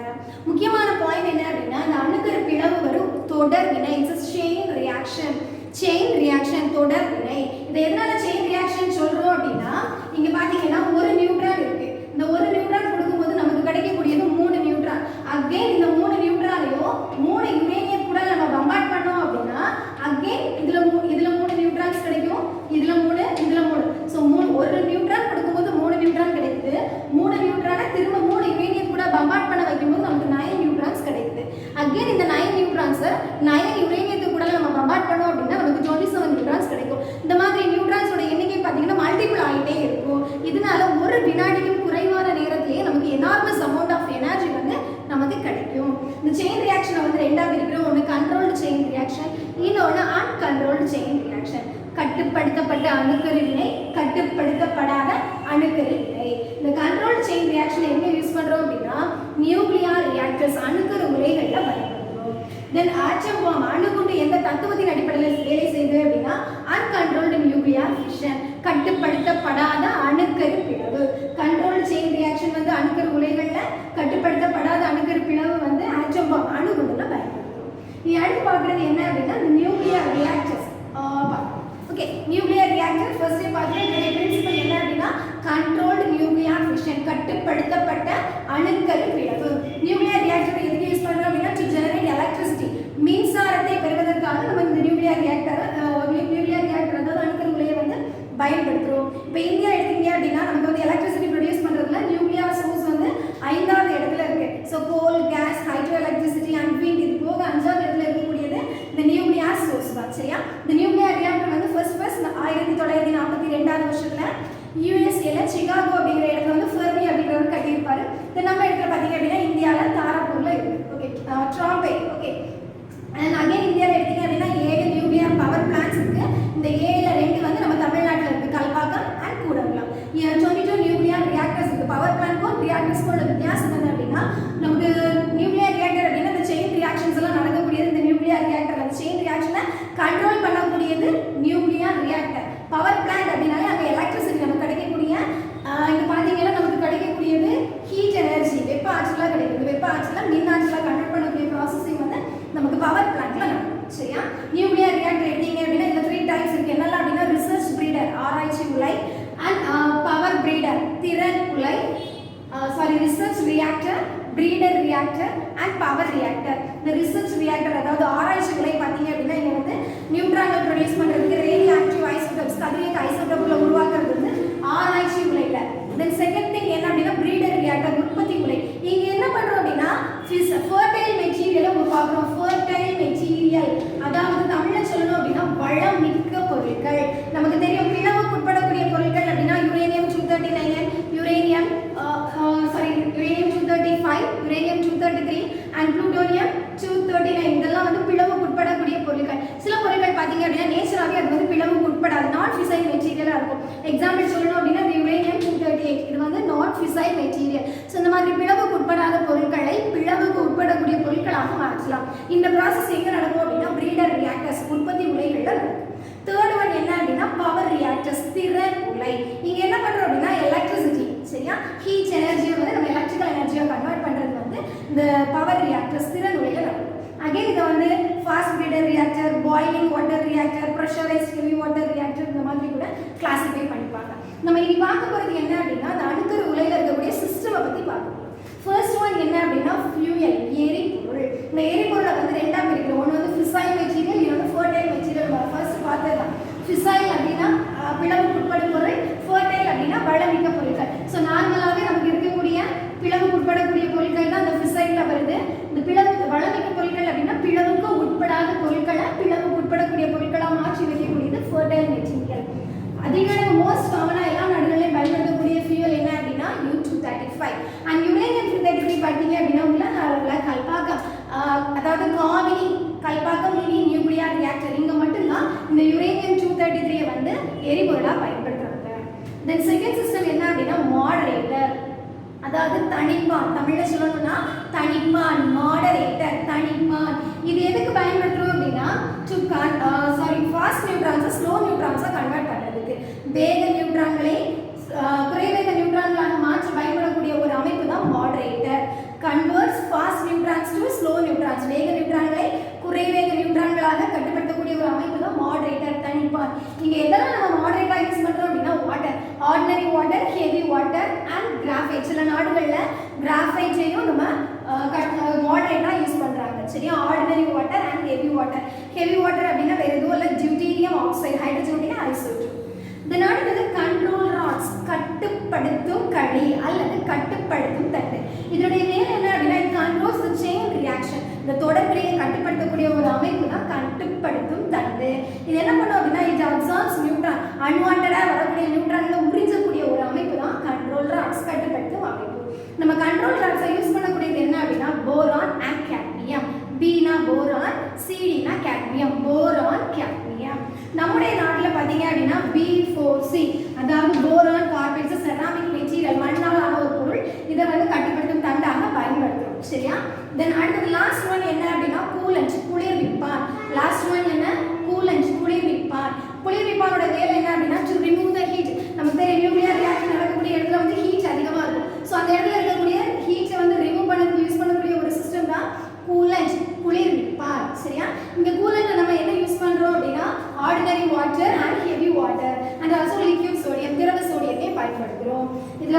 முக்கியமான பாயிண்ட் என்ன அப்படின்னா இந்த அணுக்கரு பிளவு வரும் தொடர் வினை. It's chain reaction. Chain reaction தொடர் வினை. இதை எதனால செயின் ரியாக்ஷன் சொல்கிறோம் அப்படின்னா இங்கே பார்த்தீங்கன்னா ஒரு நியூட்ரான் இருக்குது. இந்த ஒரு நியூட்ரான் கொடுக்கும்போது நமக்கு கிடைக்கக்கூடியது 3 நியூட்ரான். அகெயின் இந்த 3 நியூட்ரானையும் 3 யுரேனியம் கூட நம்ம பம்பார்ட் பண்ணோம் அப்படின்னா அகெயின் இதுல 3 நியூட்ரான்ஸ் கிடைக்கும். இதுல 3 இதுல 3. ஸோ ஒரு நியூட்ரான் கொடுக்கும்போது 3 நியூட்ரான் கிடைக்குது. 3 நியூட்ரானை திரும்ப 3 யுரேனியம் கூட பம்பார்ட் பண்ண வைக்கும்போது நமக்கு 9 நியூட்ரான்ஸ் கிடைக்குது. அகெயின் இந்த 9 நியூட்ரான்ஸை 9 யுரேனியத்தை கூட நம்ம பம்பார்ட் பண்ணோம் அப்படின்னா நமக்கு 27 நியூட்ரான்ஸ் கிடைக்கும். இந்த மாதிரி நியூட்ரான்ஸோட எண்ணிக்கை பார்த்தீங்கன்னா மல்டிபிள் ஆகிட்டே இருக்கும். இதனால ஒரு வினாடிக்கும் குறைவான நேரத்திலேயே நமக்கு எனார்மஸ் அமௌண்ட் ஆஃப் எனர்ஜி வந்து நமக்கு கிடைக்கும். இந்த செயின் ரியாக்ஷனை வந்து ரெண்டாக பிரிக்கிறோம். ஒன்று கண்ட்ரோல்டு செயின் ரியாக்ஷன், இன்னொன்று அன்கண்ட்ரோல்டு செயின் ரியாக்ஷன். கட்டுப்படுத்தப்பட்ட அணுக்கரு வினை, கட்டுப்படுத்தப்படாத அணுக்கரு வினை. இந்த கண்ட்ரோல்டு செயின் ரியாக்ஷன் எங்கே யூஸ் பண்ணுறோம் அப்படின்னா நியூக்ளியர் ரியாக்டர்ஸ் அணுக்கரு உலைகளில் பயன்படுத்துகிறோம். தென் ஆட்டம் பாம் அணுகுண்டு எந்த தத்துவத்தின் அடிப்படையில் வேலை செய்யுது அப்படின்னா அன்கண்ட்ரோல்டு நியூக்ளியர் ஃபிஷன், கட்டுப்படுத்தப்படாத அணுக்கரு பிளவு. கண்ட்ரோல்டு செயின் ரியாக்ஷன் வந்து அணுக்கரு உலைகளில், கட்டுப்படுத்தப்படாத அணுக்கரு பிளவு வந்து ஆட்டம் பாம் அணுகுண்டுல பயன்படுத்துகிறோம். நீ அடுத்து பார்க்குறது என்ன அப்படின்னா இந்த nuclear reactors. Okay, nuclear reactor first பார்க்குற இதோட பிரின்சிபல் என்ன அப்படின்னா கண்ட்ரோல்டு நியூக்ளியர் ஃபிஷன், கட்டுப்படுத்தப்பட்ட அணுக்கரு பிளவு. நியூக்ளியர் ரியாக்டர் எதுக்கு யூஸ் பண்ணுறோம் அப்படின்னா டு ஜெனரேட் எலக்ட்ரிசிட்டி, மின்சாரத்தை பெறுவதற்காக நம்ம இந்த நியூக்ளியர் ரியாக்டர் அதாவது அணுக்கரு உலையை வந்து பயன்படுத்துகிறோம். இப்போ இந்தியா எடுத்தீங்க அப்படின்னா நமக்கு வந்து எலக்ட்ரிசிட்டி ப்ரொடியூஸ் பண்ணுறதுல நியூக்ளியர் சோர்ஸ் வந்து 5வது இடத்துல இருக்குது. So coal, gas, hydro electricity and wind இது போக 5வது இடத்துல இருக்கக்கூடியது இந்த நியூக்ளியர் சோர்ஸ் தான். சரியா? இந்த நியூக்ளியர் ரியாக்டர் வந்து ஃபர்ஸ்ட் 1942 வருஷத்தில் யூஎஸ்ஏல சிகாகோ அப்படிங்கிற இடத்துல வந்து ஃபெர்மி அப்படிங்கிறவர் கட்டியிருப்பாரு. நம்ம இடத்துல பார்த்தீங்க அப்படின்னா இந்தியாவில் தாராப்பூரில் இருக்குது. Okay, Trombay. Okay, and again இந்தியாவில் எடுத்தீங்க அப்படின்னா 7 நியூக்ளியர் பவர் பிளான்ஸ் இருக்குது. இந்த 7ல் 2 வந்து நம்ம தமிழ்நாட்டில் இருக்குது, Kalpakkam and Kudankulam. 22 nuclear reactors இருக்குது. பவர் பிளான்க்கும் ரியாக்டர்ஸ்க்கும் உள்ள வித்தியாசம் என்ன அப்படின்னா நமக்கு நியூக்ளியர் ரியாக்டர் அப்படின்னா இந்த செயின் ரியாக்ஷன்ஸ் எல்லாம் நடக்கக்கூடியது இந்த நியூக்ளியர் ரியாக்டர். அந்த செயின் ரியாக்ஷனை கண்ட்ரோல் பண்ணக்கூடியது நியூக்ளியர் ரியாக்டர். பவர் பிளான்ட் அப்படின்னாலே அங்கே எலக்ட்ரிசிட்டி நமக்கு கிடைக்கக்கூடிய இங்கே பார்த்தீங்கன்னா நமக்கு கிடைக்கக்கூடியது ஹீட் எனர்ஜி, வெப்ப ஆற்றலாக கிடைக்குது. வெப்ப ஆற்றலாக மின் ஆற்றலாக கன்வெர்ட் பண்ணக்கூடிய ப்ராசஸிங் வந்து நமக்கு பவர் பிளான்ட்ல நடக்கும். சரியா? நியூக்ளியர் ரியாக்டர் எடுத்தீங்க அப்படின்னா இந்த 3 டைப்ஸ் இருக்குது. என்னெல்லாம் அப்படின்னா ரிசர்ச் பிரீடர் ஆராய்ச்சி உலை, அண்ட் பவர் பிரீடர் திறன் உலை, research reactor, breeder reactor and power reactor. இந்த ரிசர்ச் ரியாக்டர் அதாவது ஆராய்ச்சி உலை பார்த்தீங்க அப்படின்னா இங்கே வந்து நியூட்ரான்கள் ப்ரொடியூஸ் பண்ணுறதுக்கு ரேடியோ ஆக்டிவ் ஐசோடோப்ஸ் கதிரியக்க ஐசோடோப்பில் உருவாக்குறது வந்து ஆராய்ச்சி உலையில். தென் செகண்ட் திங் என்ன அப்படின்னா பிரீடர் ரியாக்டர் உற்பத்தி உலை. இங்கே என்ன பண்ணுறோம் அப்படின்னா ஃபர்டைல் மெட்டீரியலை உருவாக்குறோம். ஃபர்டைல் மெட்டீரியல் அதாவது தமிழில் சொல்லணும் அப்படின்னா வளம் மிக்க பொருட்கள். நமக்கு தெரியும் பிளவுக்கு உட்படக்கூடிய பொருட்கள் அப்படின்னா uranium 239, uranium 235, uranium 233 and plutonium 239. இதெல்லாம் வந்து பிளவுக்கு உட்படக்கூடிய பொருட்கள். சில பொருட்கள் பார்த்தீங்க அப்படின்னா நேச்சராகவே அது வந்து பிளவுக்கு உட்படாது, நாட் ஃபிசைல் மெட்டீரியலாக இருக்கும். எக்ஸாம்பிள் சொல்லணும் அப்படின்னா யுரேனியம் 238 இது வந்து நாட் ஃபிசைல் மெட்டீரியல். ஸோ இந்த மாதிரி பிளவுக்கு உட்படாத பொருட்களை பிளவுக்கு உட்படக்கூடிய பொருட்களாக மாற்றலாம். இந்த ப்ராசஸ் எங்கே நடக்கும் அப்படின்னா பிரீடர் ரியாக்டர்ஸ் உற்பத்தி உலைகளில் நடக்கும். தேர்ட் ஒன் என்ன அப்படின்னா பவர் ரியாக்டர்ஸ் திறன் உலை. இங்கே என்ன பண்ணுறோம் அப்படின்னா எலக்ட்ரிசிட்டி, சரியா, ஹீட் எனர்ஜியை வந்து நம்ம எலக்ட்ரிக்கல் எனர்ஜியாக கன்வெர்ட் பண்ணுறது வந்து இந்த பவர் ரியாக்டர்ஸ் திறன் உலையில் நடக்கும். அகைன் இதை வந்து fast breeder reactor, boiling water reactor, pressurised heavy water reactor இந்த மாதிரி கூட கிளாஸிஃபை பண்ணிப்பாங்க. நம்ம இன்னைக்கு பார்க்க போகிறது என்ன அப்படின்னா அந்த அணுக்கரு உலையில் இருக்கக்கூடிய சிஸ்டமை பற்றி பார்க்கணும். ஃபர்ஸ்ட் ஒன் என்ன அப்படின்னா ஃபியூயல், எரிபொருள். இந்த எரிபொருளை வந்து ரெண்டாக பிரிக்கிறோம். ஒன்று வந்து ஃபிசைல் மெட்டீரியல், இன்னொன்று ஃபர்டைல் மெட்டீரியல். ஃபர்ஸ்ட் பார்த்தது தான் ஃபிசைல் அப்படின்னா பிளவுக்கு உட்படும் பொருள், ஃபர்டைல் அப்படின்னா வளமிக்க பொருட்கள். ஸோ நார்மலாகவே நமக்கு இருக்கக்கூடிய பிளவுக்கு உட்படக்கூடிய பொருட்கள் தான் அந்த ஃபிசைலில் வருது. இந்த வளமிக்க பொருட்கள் அப்படின்னா பிளவுக்கு உட்படாத பொருட்களை பிளவுக்கு உட்படக்கூடிய பொருட்களாக மாற்றி வைக்கக்கூடியது ஃபர்டைல் மெட்டீரியல். அதாவது தனிப்பான். தமிழ்ல சொல்லணும்னா தனிப்பான், மாடரேட்டர், தனிப்பான். இது எதுக்கு பயன்படுத்துறோம் அப்படின்னா ஃபாஸ்ட் நியூட்ரான்ஸை ஸ்லோ நியூட்ரான்ஸை கன்வெர்ட் பண்ணுறதுக்கு, வேக நியூட்ரான்களை குறைவேக நியூட்ரான்களாக மாற்ற பயன்படக்கூடிய ஒரு அமைப்பு தான் moderator. Converts fast neutrons to slow neutrons, வேக நியூட்ரான்களை குறைவேக நியூட்ரான்களாக கட்டுப்படுத்தக்கூடிய ஒரு அமைப்பு தான் மாடரேட்டர், தனிப்பான். இங்கே எதெல்லாம் நம்ம மாடரேட்டராக யூஸ் பண்ணுறோம் அப்படின்னா water, ordinary water, heavy water and graphite. சில நாடுகளில் கிராஃபைட்டையும் நம்ம மாடரேட்டராக யூஸ் பண்ணுறாங்க. சரியா, ordinary water and heavy water. Heavy water அப்படின்னா வேறு எதுவும் இல்லை, டியூட்டீரியம் ஆக்சைடு, ஹைட்ரஜன் அப்படின்னா ஐசோடோப். இதன் அடுத்தது கண்ட்ரோல் ராட்ஸ், கட்டுப்படுத்தும் களி அல்லது கட்டுப்படுத்தும் தட்டு. இதனுடைய வேலை என்ன அப்படின்னா இது கண்ட்ரோல்ஸ் தி செயின் ரியாக்ஷன், இந்த தொடர்பிலேயே கட்டுப்படுத்தக்கூடிய ஒரு அமைப்பு தான் கட்டுப்படுத்தும் தட்டு. இது என்ன பண்ணும் அப்படின்னா இது அப்சார்ப்ஸ் நியூட்ரான், அன்வான்டடாக வரக்கூடிய நியூட்ரான்களை உறிஞ்சக்கூடிய ஒரு அமைப்பு தான் கண்ட்ரோல் ராட்ஸ், கட்டுப்படுத்தும் அமைப்பு. நம்ம கண்ட்ரோல் ராட்ஸை யூஸ் பண்ணக்கூடியது என்ன அப்படின்னா போரான் அண்ட் கேட்மியம். பீனா போரான், சிடினா கேட்மியம், போரான் கேட்மியம். நம்முடைய நாட்டில் பார்த்தீங்க அப்படின்னா B4C, அதாவது போரான் கார்பைட்ஸ், செராமிக் மெட்டீரியல், மண்ணால் ஆன ஒரு பொருள். இதை வந்து கட்டுப்படுத்தும் தண்டாக பயன்படுத்துறோம். சரியா, தென் அடுத்தது லாஸ்ட் ஒன் என்ன அப்படின்னா கூலண்ட், குளிர்விப்பான். லாஸ்ட் ஒன் என்ன, கூலண்ட், குளிர்விப்பான். குளிர்விப்பானோட வேலை என்ன அப்படின்னா டு ரிமூவ் த ஹீட். நமக்கு தெரியும் நியூக்ளியர் ரியாக்ஷன் நடக்கக்கூடிய இடத்துல வந்து ஹீட் அதிகமாக இருக்கும். ஸோ அந்த இடத்துல இருக்கக்கூடிய ஹீட்டை வந்து ரிமூவ் பண்ண யூஸ் பண்ணக்கூடிய ஒரு சிஸ்டம் தான் கூலண்ட், குளிர்விப்பான். சரியா, இந்த கூலண்ட் நம்ம என்ன யூஸ் பண்ணுறோம் அப்படின்னா ordinary water and heavy water and also liquid sodium, திரவ சோடியத்தை பயன்படுத்துகிறோம். இதில்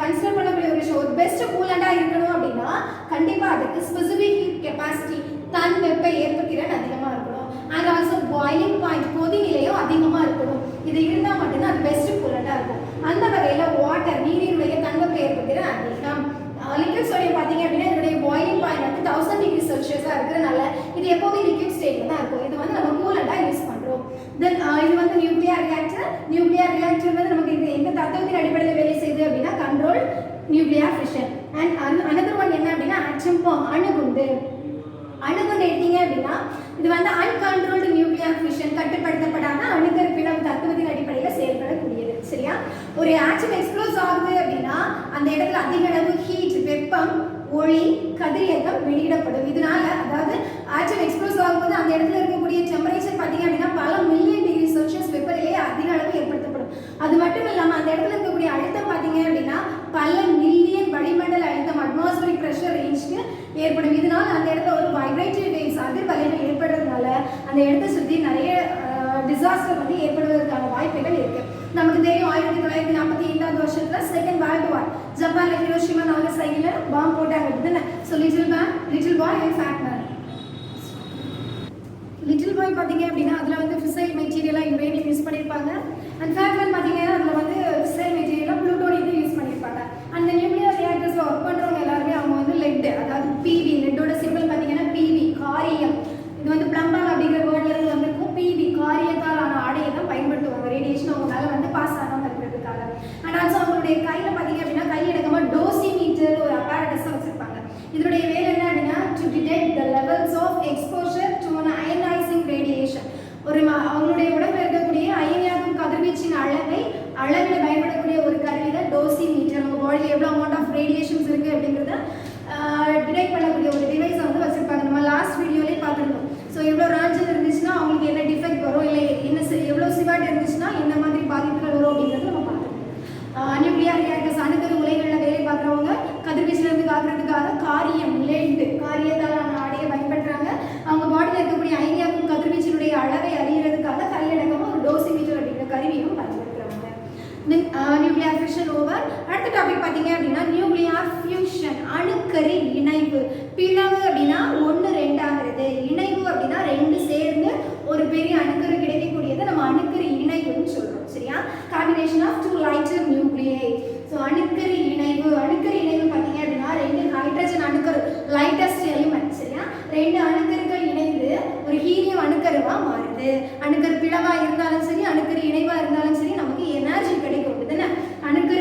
கன்சிடர் பண்ணக்கூடிய ஒரு விஷயம், ஒரு பெஸ்ட் கூலண்டாக இருக்கணும் அப்படின்னா கண்டிப்பாக அதுக்கு ஸ்பெசிஃபிக் ஹீட் கெப்பாசிட்டி, தன் வெப்ப ஏற்பத்திறன் அதிகமாக இருக்கணும். அண்ட் ஆல்சோ பாயிலிங் பாயிண்ட், கொதி நிலையம் அதிகமாக இருக்கணும். இது இருந்தால் மட்டும்தான் அது பெஸ்ட் கூலண்டாக இருக்கும். அந்த வகையில் வாட்டர், நீரினுடைய தன் வெப்ப ஏற்பத்திறன் அதிகம். லிக்விட் சோடியம் பார்த்தீங்க அப்படின்னா இதனுடைய பாயிலிங் பாயிண்ட் வந்து 1000 டிகிரி செல்சியஸாக இருக்கிறனால இது எப்போவுமே லிக்விட் ஸ்டேட்டில் தான் இருக்கும். இது வந்து நம்ம கூலண்டாக யூஸ் பண்ணுறோம். தென் இது வந்து நியூக்ளியர் ரியாக்டர். நியூக்ளியர் ரியாக்டர் வந்து நமக்கு இது எந்த தத்துவத்தின் அடிப்படையில் வேலை செய்யுது அப்படின்னா control nuclear fission. And another one என்ன அப்படின்னா ஆட்டம் பாம், அணுகுண்டு. அணுகுண்டு எடுத்தீங்க அப்படின்னா இது வந்து அன்கண்ட்ரோல்டு நியூக்ளியர் ஃபிஷன், கட்டுப்படுத்தப்படாத அணுக்கரு பிளவு தத்துவத்தின் அடிப்படையில் செயல்படக்கூடியது. சரியா, ஒரு ஆட்டம் எக்ஸ்ப்ளோஸ் ஆகுது அப்படின்னா அந்த இடத்துல அதிக அளவு ஹீட், வெப்பம், ஒளி, கதிரியக்கம் வெளியிடப்படும். இதனால அதாவது ஆட்டம் எக்ஸ்ப்ளோஸ் ஆகும்போது அந்த இடத்துல இருக்கக்கூடிய டெம்பரேச்சர் பார்த்தீங்க அப்படின்னா பல மில்லியன் டிகிரி செல்சியஸ் வெப்பநிலையை அதிக அளவு ஏற்படுத்தப்படும். அது மட்டும் இல்லாமல் அந்த இடத்துல இருக்கக்கூடிய அழுத்தம் பார்த்தீங்க அப்படின்னா பல மில்லியன் வளிமண்டல அழுத்தம், அட்மாஸ்பரிக் ப்ரெஷர் ரேஞ்சுக்கு ஏற்படும். இதனால அந்த இடத்துல ஒரு வைப்ரேட்டரி வேவ்ஸ், அதிர்வலைகள் ஏற்படுறதுனால அந்த இடத்தை சுற்றி நிறைய டிசாஸ்டர் வந்து ஏற்படுவதற்கான வாய்ப்புகள் இருக்கு. நமக்கு தெரியும் 1945 வருஷத்தில் செகண்ட் வேர்ல்டு வார், ஜப்பானில் ஹிரோஷிமா நாகசாகியில் பாம்பு போட்டாங்க அப்படின்னா. So little boy and fat man. Little boy பார்த்தீங்க அப்படின்னா அதில் வந்து ஃபிசைல் மெட்டீரியலாக யுரேனியம் யூஸ் பண்ணியிருப்பாங்க. அண்ட் ஃபேட் மேன் பார்த்தீங்கன்னா அதில் வந்து ஃபிசைல் மெட்டீரியலாக ப்ளூட்டோனியம் யூஸ் பண்ணியிருப்பாங்க. அந்த நியூக்ளியர் ரியாக்டர்ஸில் ஒர்க் பண்ணுறவங்க எல்லாருமே அவங்க வந்து லெட், அதாவது பிவி, லெட்டோட சிம்பிள் பார்த்தீங்கன்னா பிவி, காரியம். இது வந்து பிளம்பால் அப்படிங்கிற வேர்ட்லேருந்து வந்திருக்கும். பிவி, காரியத்தால் ஆன ஆடையை தான் பயன்படுத்துவாங்க ரேடியேஷன் அவங்களால வந்து பாஸ் ஆகாமல் இருக்கிறதுக்காக. அண்ட் ஆல்சோ அவங்களுடைய கையில் பார்த்தீங்க அப்படின்னா கையடக்கமாக டோசிமீட்டர் ஒரு அப்பாரட்டஸாக வச்சுருப்பாங்க. இதனுடைய வேலை என்ன அப்படின்னா to detect the levels of exposure to an ionising radiation. ஒரு அவங்களுடைய உடம்புல இருக்கக்கூடிய அயனியாக்கும் கதிர்வீச்சின் அளவில் பயன்படக்கூடிய ஒரு கருவி தான் டோசிமீட்டர். நம்ம பாடியில் எவ்வளோ அமௌண்ட் ஆஃப் ரேடியேஷன்ஸ் இருக்குது அப்படிங்கிறத டிடெக்ட் பண்ணக்கூடிய ஒரு டிவைஸை வந்து வச்சுருப்பாங்க. நம்ம லாஸ்ட் வீடியோலேயே பார்த்துருக்கோம். ஸோ எவ்வளோ ராஞ்சல் இருந்துச்சுன்னா அவங்களுக்கு என்ன டிஃபெக்ட் வரும், இல்லை என்ன எவ்வளோ சிவாட் இருந்துச்சுன்னா என்ன மாதிரி பாதிப்புகள் வரும் அப்படிங்கிறது நம்ம பார்த்துருக்கோம். நியூக்ளியர் ரியாக்டர்ஸ், அணுக்கரு உலைகளில் வேலை பார்க்குறவங்க கதிர்வீச்சிலிருந்து காக்கிறதுக்காக காரியம், லெட், காரியத்தாலான ஆடையை பயன்படுத்துகிறாங்க. அவங்க பாடியில் இருக்கக்கூடிய அயனியாக்கும் கதிர்வீச்சினுடைய அளவை அறியறதுக்காக கையடக்கமாக ஒரு டோசிமீட்டர் அப்படிங்கிற கருவியும் பயன்படுத்துகிறாங்க. Nuclear fusion over. அடுத்த டாபிக் பார்த்தீங்க அப்படின்னா நியூக்ளியர் ஃபியூஷன், அணுக்கரு இணைவு. பிளவு அப்படின்னா 1 2 ஆகிறது, இணைவு அப்படின்னா 2 சேர்ந்து ஒரு பெரிய அணுக்கரு கிடைக்கக்கூடியதை நம்ம அணுக்கரு இணைவுன்னு சொல்கிறோம். சரியா, காம்பினேஷன் ஆஃப் 2 லைட்டர் நியூக்ளியை. ஸோ அணுக்கரு இணைவு, அணுக்கரு இணைவு பார்த்தீங்க அப்படின்னா 2 ஹைட்ரஜன் அணுக்கரு, லைட்டஸ்ட் எலிமெண்ட். சரியா, 2 அணுக்கருக்கள் இணைந்து ஒரு ஹீலியம் அணுக்கருவாக மாறுது. அணுக்கரு பிளவாக இருந்தாலும் சரி, அணுக்கரு இணைவாக இருந்தாலும் சரி நமக்கு எனர்ஜி கிடைக்கும். இதுதானே அணுக்கரு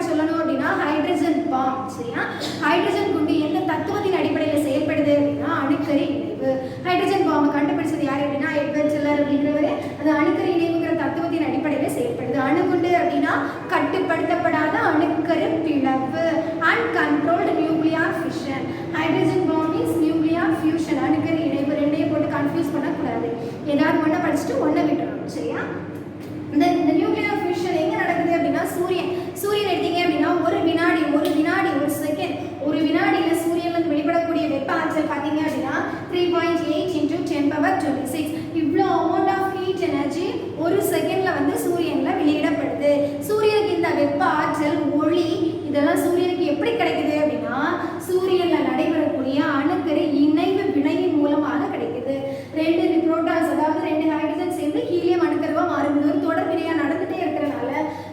அப்படி சொல்லணும் அப்படின்னா ஹைட்ரஜன் பாம். சரியா? ஹைட்ரஜன் குண்டு எந்த தத்துவத்தின் அடிப்படையில் செயல்படுது அப்படின்னா அணுக்கரு இணைவு. ஹைட்ரஜன் பாம்பை கண்டுபிடிச்சது யார் அப்படின்னா எட்வர்ட் ஜெல்லர் அப்படிங்கிறவர். அது அணுக்கரு இணைவுங்கிற தத்துவத்தின் அடிப்படையில் செயல்படுது. அணுகுண்டு அப்படின்னா கட்டுப்படுத்தப்படாத அணுக்கரு பிளவு, uncontrolled nuclear fission. Hydrogen bomb means nuclear fusion, அணுக்கரு இணைவு. ரெண்டையும் போட்டு கன்ஃபியூஸ் பண்ணக்கூடாது. ஏதாவது ஒன்றை படிச்சுட்டு ஒன்றை விட்டுறணும். சரியா? இந்த நியூக்ளியர் ஃபியூஷன் எங்கே நடக்குது அப்படின்னா சூரியன் எடுத்தீங்க அப்படின்னா ஒரு வினாடி ஒரு செகண்ட், ஒரு வினாடியில் சூரியன்லேருந்து வெளிப்படக்கூடிய வெப்ப ஆற்றல் பார்த்தீங்க அப்படின்னா 3.8 × 10⁻26. இவ்வளோ அமௌண்ட் ஆஃப் ஹீட் எனர்ஜி ஒரு செகண்டில் வந்து சூரியனில் வெளியிடப்படுது. சூரியனுக்கு இந்த வெப்ப ஆற்றல், ஒளி இதெல்லாம் சூரியனுக்கு எப்படி கிடைக்குது அப்படின்னா சூரியனில் நடைபெறக்கூடிய அணுக்கரு இணைவு வினையின் மூலமாக கிடைக்குது. 2 புரோட்டான்ஸ் அதாவது 2 ஹைட்ரஜன் சேர்ந்து ஹீலியம் அணுக்கருவாக மாறுது. ஒரு தொடர் வினையாக நடந்துகிட்டே இருக்கிறனால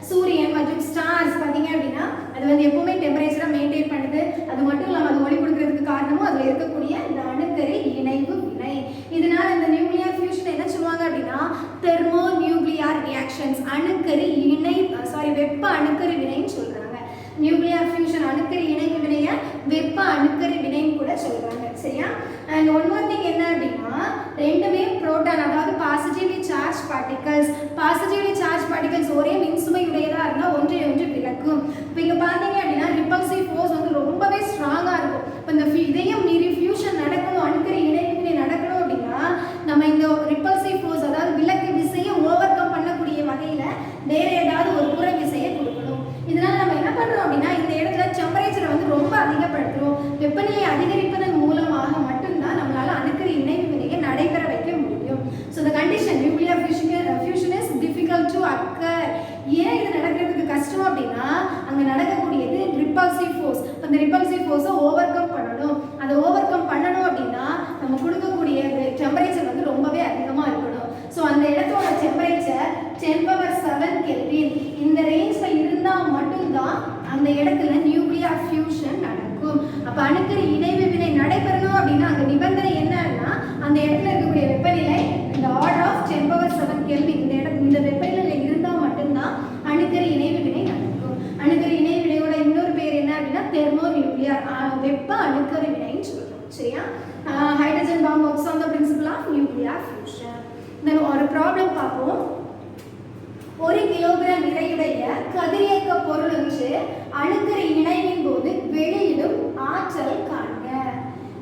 சூரியன் மற்றும் ஸ்டார்ஸ் பார்த்தீங்க அப்படின்னா அது வந்து எப்பவுமே டெம்பரேச்சரை மெயின்டைன் பண்ணுது. அது மட்டும் இல்லாமல் அது ஒளி கொடுக்கறதுக்கு காரணமும் அதில் இருக்கக்கூடிய இந்த அணுக்கரு இணைவு வினை. இதனால இந்த நியூக்ளியர் ஃபியூஷன் என்ன சொல்லுவாங்க அப்படின்னா தெர்மோ நியூக்ளியர் ரியாக்ஷன்ஸ், அணுக்கரு வெப்ப அணுக்கரு வினைன்னு சொல்றாங்க. நியூக்ளியர் ஃபியூஷன் அணுக்கரு இணைவு வினையை வெப்ப அணுக்கரு வினைன்னு கூட சொல்றாங்க. சரியா? அண்ட் ஒன் மோர் திங் என்ன அப்படின்னா ரெண்டுமே புரோட்டான் அதாவது positively charge particles. Positively charge particles ஒரே மின்சுமை உடையதாக இருந்தால் ஒன்றை ஒன்று விளக்கும். இப்போ இங்கே பார்த்தீங்க அப்படின்னா ரிப்பல்சிவ் ஃபோர்ஸ் வந்து ரொம்பவே ஸ்ட்ராங்காக இருக்கும். இப்போ இந்த இதையும் மீறி ஃபியூஷன் நடக்கணும், அணுக்கரு இணைவு நடக்கணும் அப்படின்னா நம்ம இந்த ரிப்பல்சிவ் ஃபோர்ஸ் அதாவது விலக்கு விசையை ஓவர் கம் பண்ணக்கூடிய வகையில் வேற ஏதாவது ஒரு புற விசையை கொடுக்கணும். இதனால நம்ம என்ன பண்ணுறோம் அப்படின்னா இந்த இடத்துல டெம்பரேச்சரை வந்து ரொம்ப அதிகப்படுத்துகிறோம். வெப்பநிலை அதிகரிப்பதன் மூலமாக மட்டும்தான் நம்மளால அணுக்கரு இணைவு வினையை நடைபெற வைக்க முடியும். So the condition nuclear fusion is difficult to occur. ஏன் இது நடக்கிறதுக்கு கஷ்டம் அப்படின்னா அங்கே நடக்கக்கூடியது ரிப்பல்சிவ் ஃபோர்ஸ். அந்த ரிப்பல்சிவ் ஃபோர்ஸை ஓவர் கம் பண்ணணும். அதை ஓவர் கம் பண்ணணும் அப்படின்னா நம்ம கொடுக்கக்கூடிய டெம்பரேச்சர் வந்து ரொம்பவே அதிகமாக இருக்கணும். ஸோ அந்த இடத்தோட டெம்பரேச்சர் 10⁻7 கெல்வின் இந்த ரேஞ்சில் இருந்தால் மட்டும்தான் அந்த இடத்துல நியூக்ளியர் ஃபியூஷன் நடக்கும். அப்போ அணுக்கரு இணைவு வினை நடைபெறணும் அப்படின்னா அங்கே நிபந்தனை என்னன்னா அந்த இடத்துல இருக்கக்கூடிய வெப்பநிலை இந்த ஆர்டர் ஆஃப் 10⁻7 கெல்வின் இந்த வெப்பநிலையில் இருந்தால் மட்டும்தான் அணுக்கரு இணைவு வினை நடக்கும். அணுக்கரு இணைவு வினையோட இன்னொரு பேர் என்ன அப்படின்னா தெர்மோ நியூக்ளியர் வெப்ப அணுக்கரு வினைன்னு சொல்றோம். சரியா? Hydrogen bomb works on the principle of nuclear fusion. Then ஒரு ப்ராப்ளம் பார்ப்போம். 1 கிலோகிராம் நிறையுடைய கதிரியக்க பொருள் ஒன்று அணுக்கரு இணைவின் போது வெளியிடும் ஆற்றல் காண்க.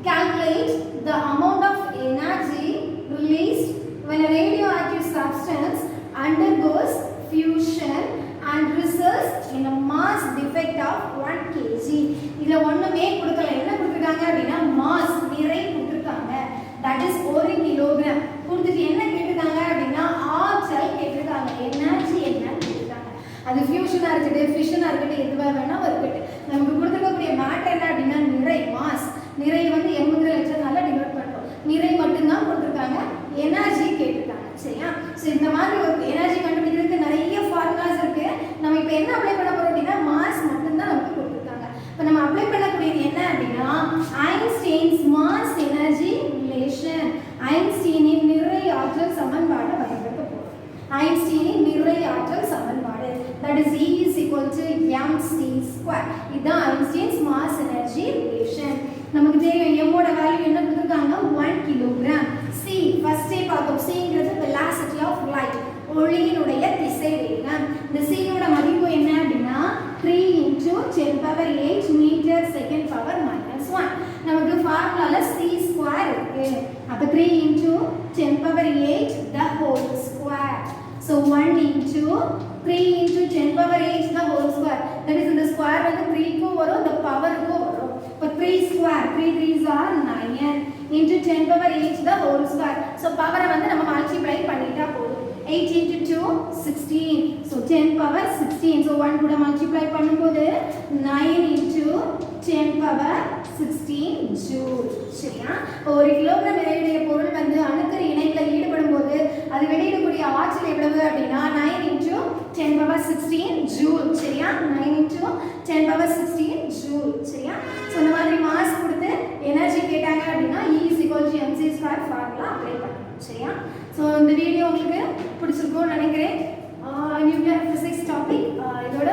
Calculate the amount of energy released when a radioactive substance undergoes fusion and results in a mass defect of 1 kg. இதுல ஒண்ணுமே கொடுக்கல. என்ன கொடுத்திருக்காங்க அப்படின்னா மாஸ் நிறை கொடுத்திருக்காங்க. that is 1 கிலோகிராம் கொடுத்துட்டு என்ன கேட்டிருக்காங்க அப்படின்னா ஆற்றல் கேட்டிருக்காங்க. எனர்ஜி என்னன்னு கேட்டிருக்காங்க. அது ஃபியூஷனா இருக்கட்டும் ஃபிஷனா இருக்கட்டும் எதுவாக வேணா இருக்கட்டும். நமக்கு கொடுத்துருக்கக்கூடிய மேட்டர் என்ன அப்படின்னா நிறை மாஸ். நிறை வந்து எண்பது லட்சம்னால டிவைட் பண்ணுறோம். நிறை மட்டும்தான் கொடுத்துருக்காங்க. எனர்ஜி கேட்டிருக்காங்க. சரியா? ஸோ இந்த மாதிரி ஒரு எனர்ஜி கண்டுபிடிக்கிறதுக்கு நிறைய ஃபார்முலாஸ் இருக்கு. நம்ம இப்போ என்ன அப்ளை பண்ண போறோம் அப்படின்னா மாஸ் மட்டும்தான் நமக்கு கொடுத்துருக்காங்க. இப்போ நம்ம அப்ளை பண்ணக்கூடியது என்ன அப்படின்னா ஐன்ஸ்டீன்ஸ் மாஸ் எனர்ஜி ரிலேஷன். ஐன்ஸ்டீனின் நிறை ஆற்றல் சமன்பாடை பயன்படுத்த போறோம். ஐன்ஸ்டீனின் நிறை ஆற்றல் சமன்பாடு that is E is equal to mc². இதுதான் ஐன்ஸ்டீன்ஸ் மாஸ் எனர்ஜி ரிலேஷன். நமக்கு தெரியும் m ஓட வேல்யூ என்ன கொடுத்திருக்காங்க 1 கிலோகிராம். c ஃபர்ஸ்டே பார்த்தோம். cங்கிறது velocity of light, ஒளியினுடைய திசை வேகம். இந்த c ஓட மதிப்பு என்ன அப்படின்னா 3 × 10⁸ மீட்டர் செகண்ட் பவர் -1. நமக்கு ஃபார்முலால c² இருக்கு. அப்ப 3 × 10⁸ the whole square. So 1 × 3 × 10⁸ the whole square. That is இந்த ஸ்கொயர் வந்து 3 க்கும் வரும், the பவருக்கு வரும். இப்போ 3², 3 3s are 9 × 10⁸ the whole square. So பவரை வந்து நம்ம மல்டிப்ளை பண்ணிட்டா போதும். 8 × 2 16. So 10⁻16. So 1 கூட மல்டிப்ளை பண்ணும்போது 9 × 10⁻16 ஜூல். சரியா? ஒரு கிலோகிராம் நிறையுடைய பொருள் வந்து அணுக்கரு இணைவில் ஈடுபடும் போது அது வெளியிடக்கூடிய ஆற்றல் எவ்வளவு அப்படின்னா 9 × 10⁻16 ஜூல். சரியா? 9 × 10⁻16 ஜூல். சரியா? ஸோ இந்த மாதிரி மாஸ் கொடுத்து எனர்ஜி கேட்டாங்க அப்படின்னா E is equal to mc² formula apply பண்ணணும். சரியா? ஸோ இந்த வீடியோ உங்களுக்கு பிடிச்சிருக்கும்னு நினைக்கிறேன். நியூக்ளியர் ஃபிசிக்ஸ் டாபிக் இதோட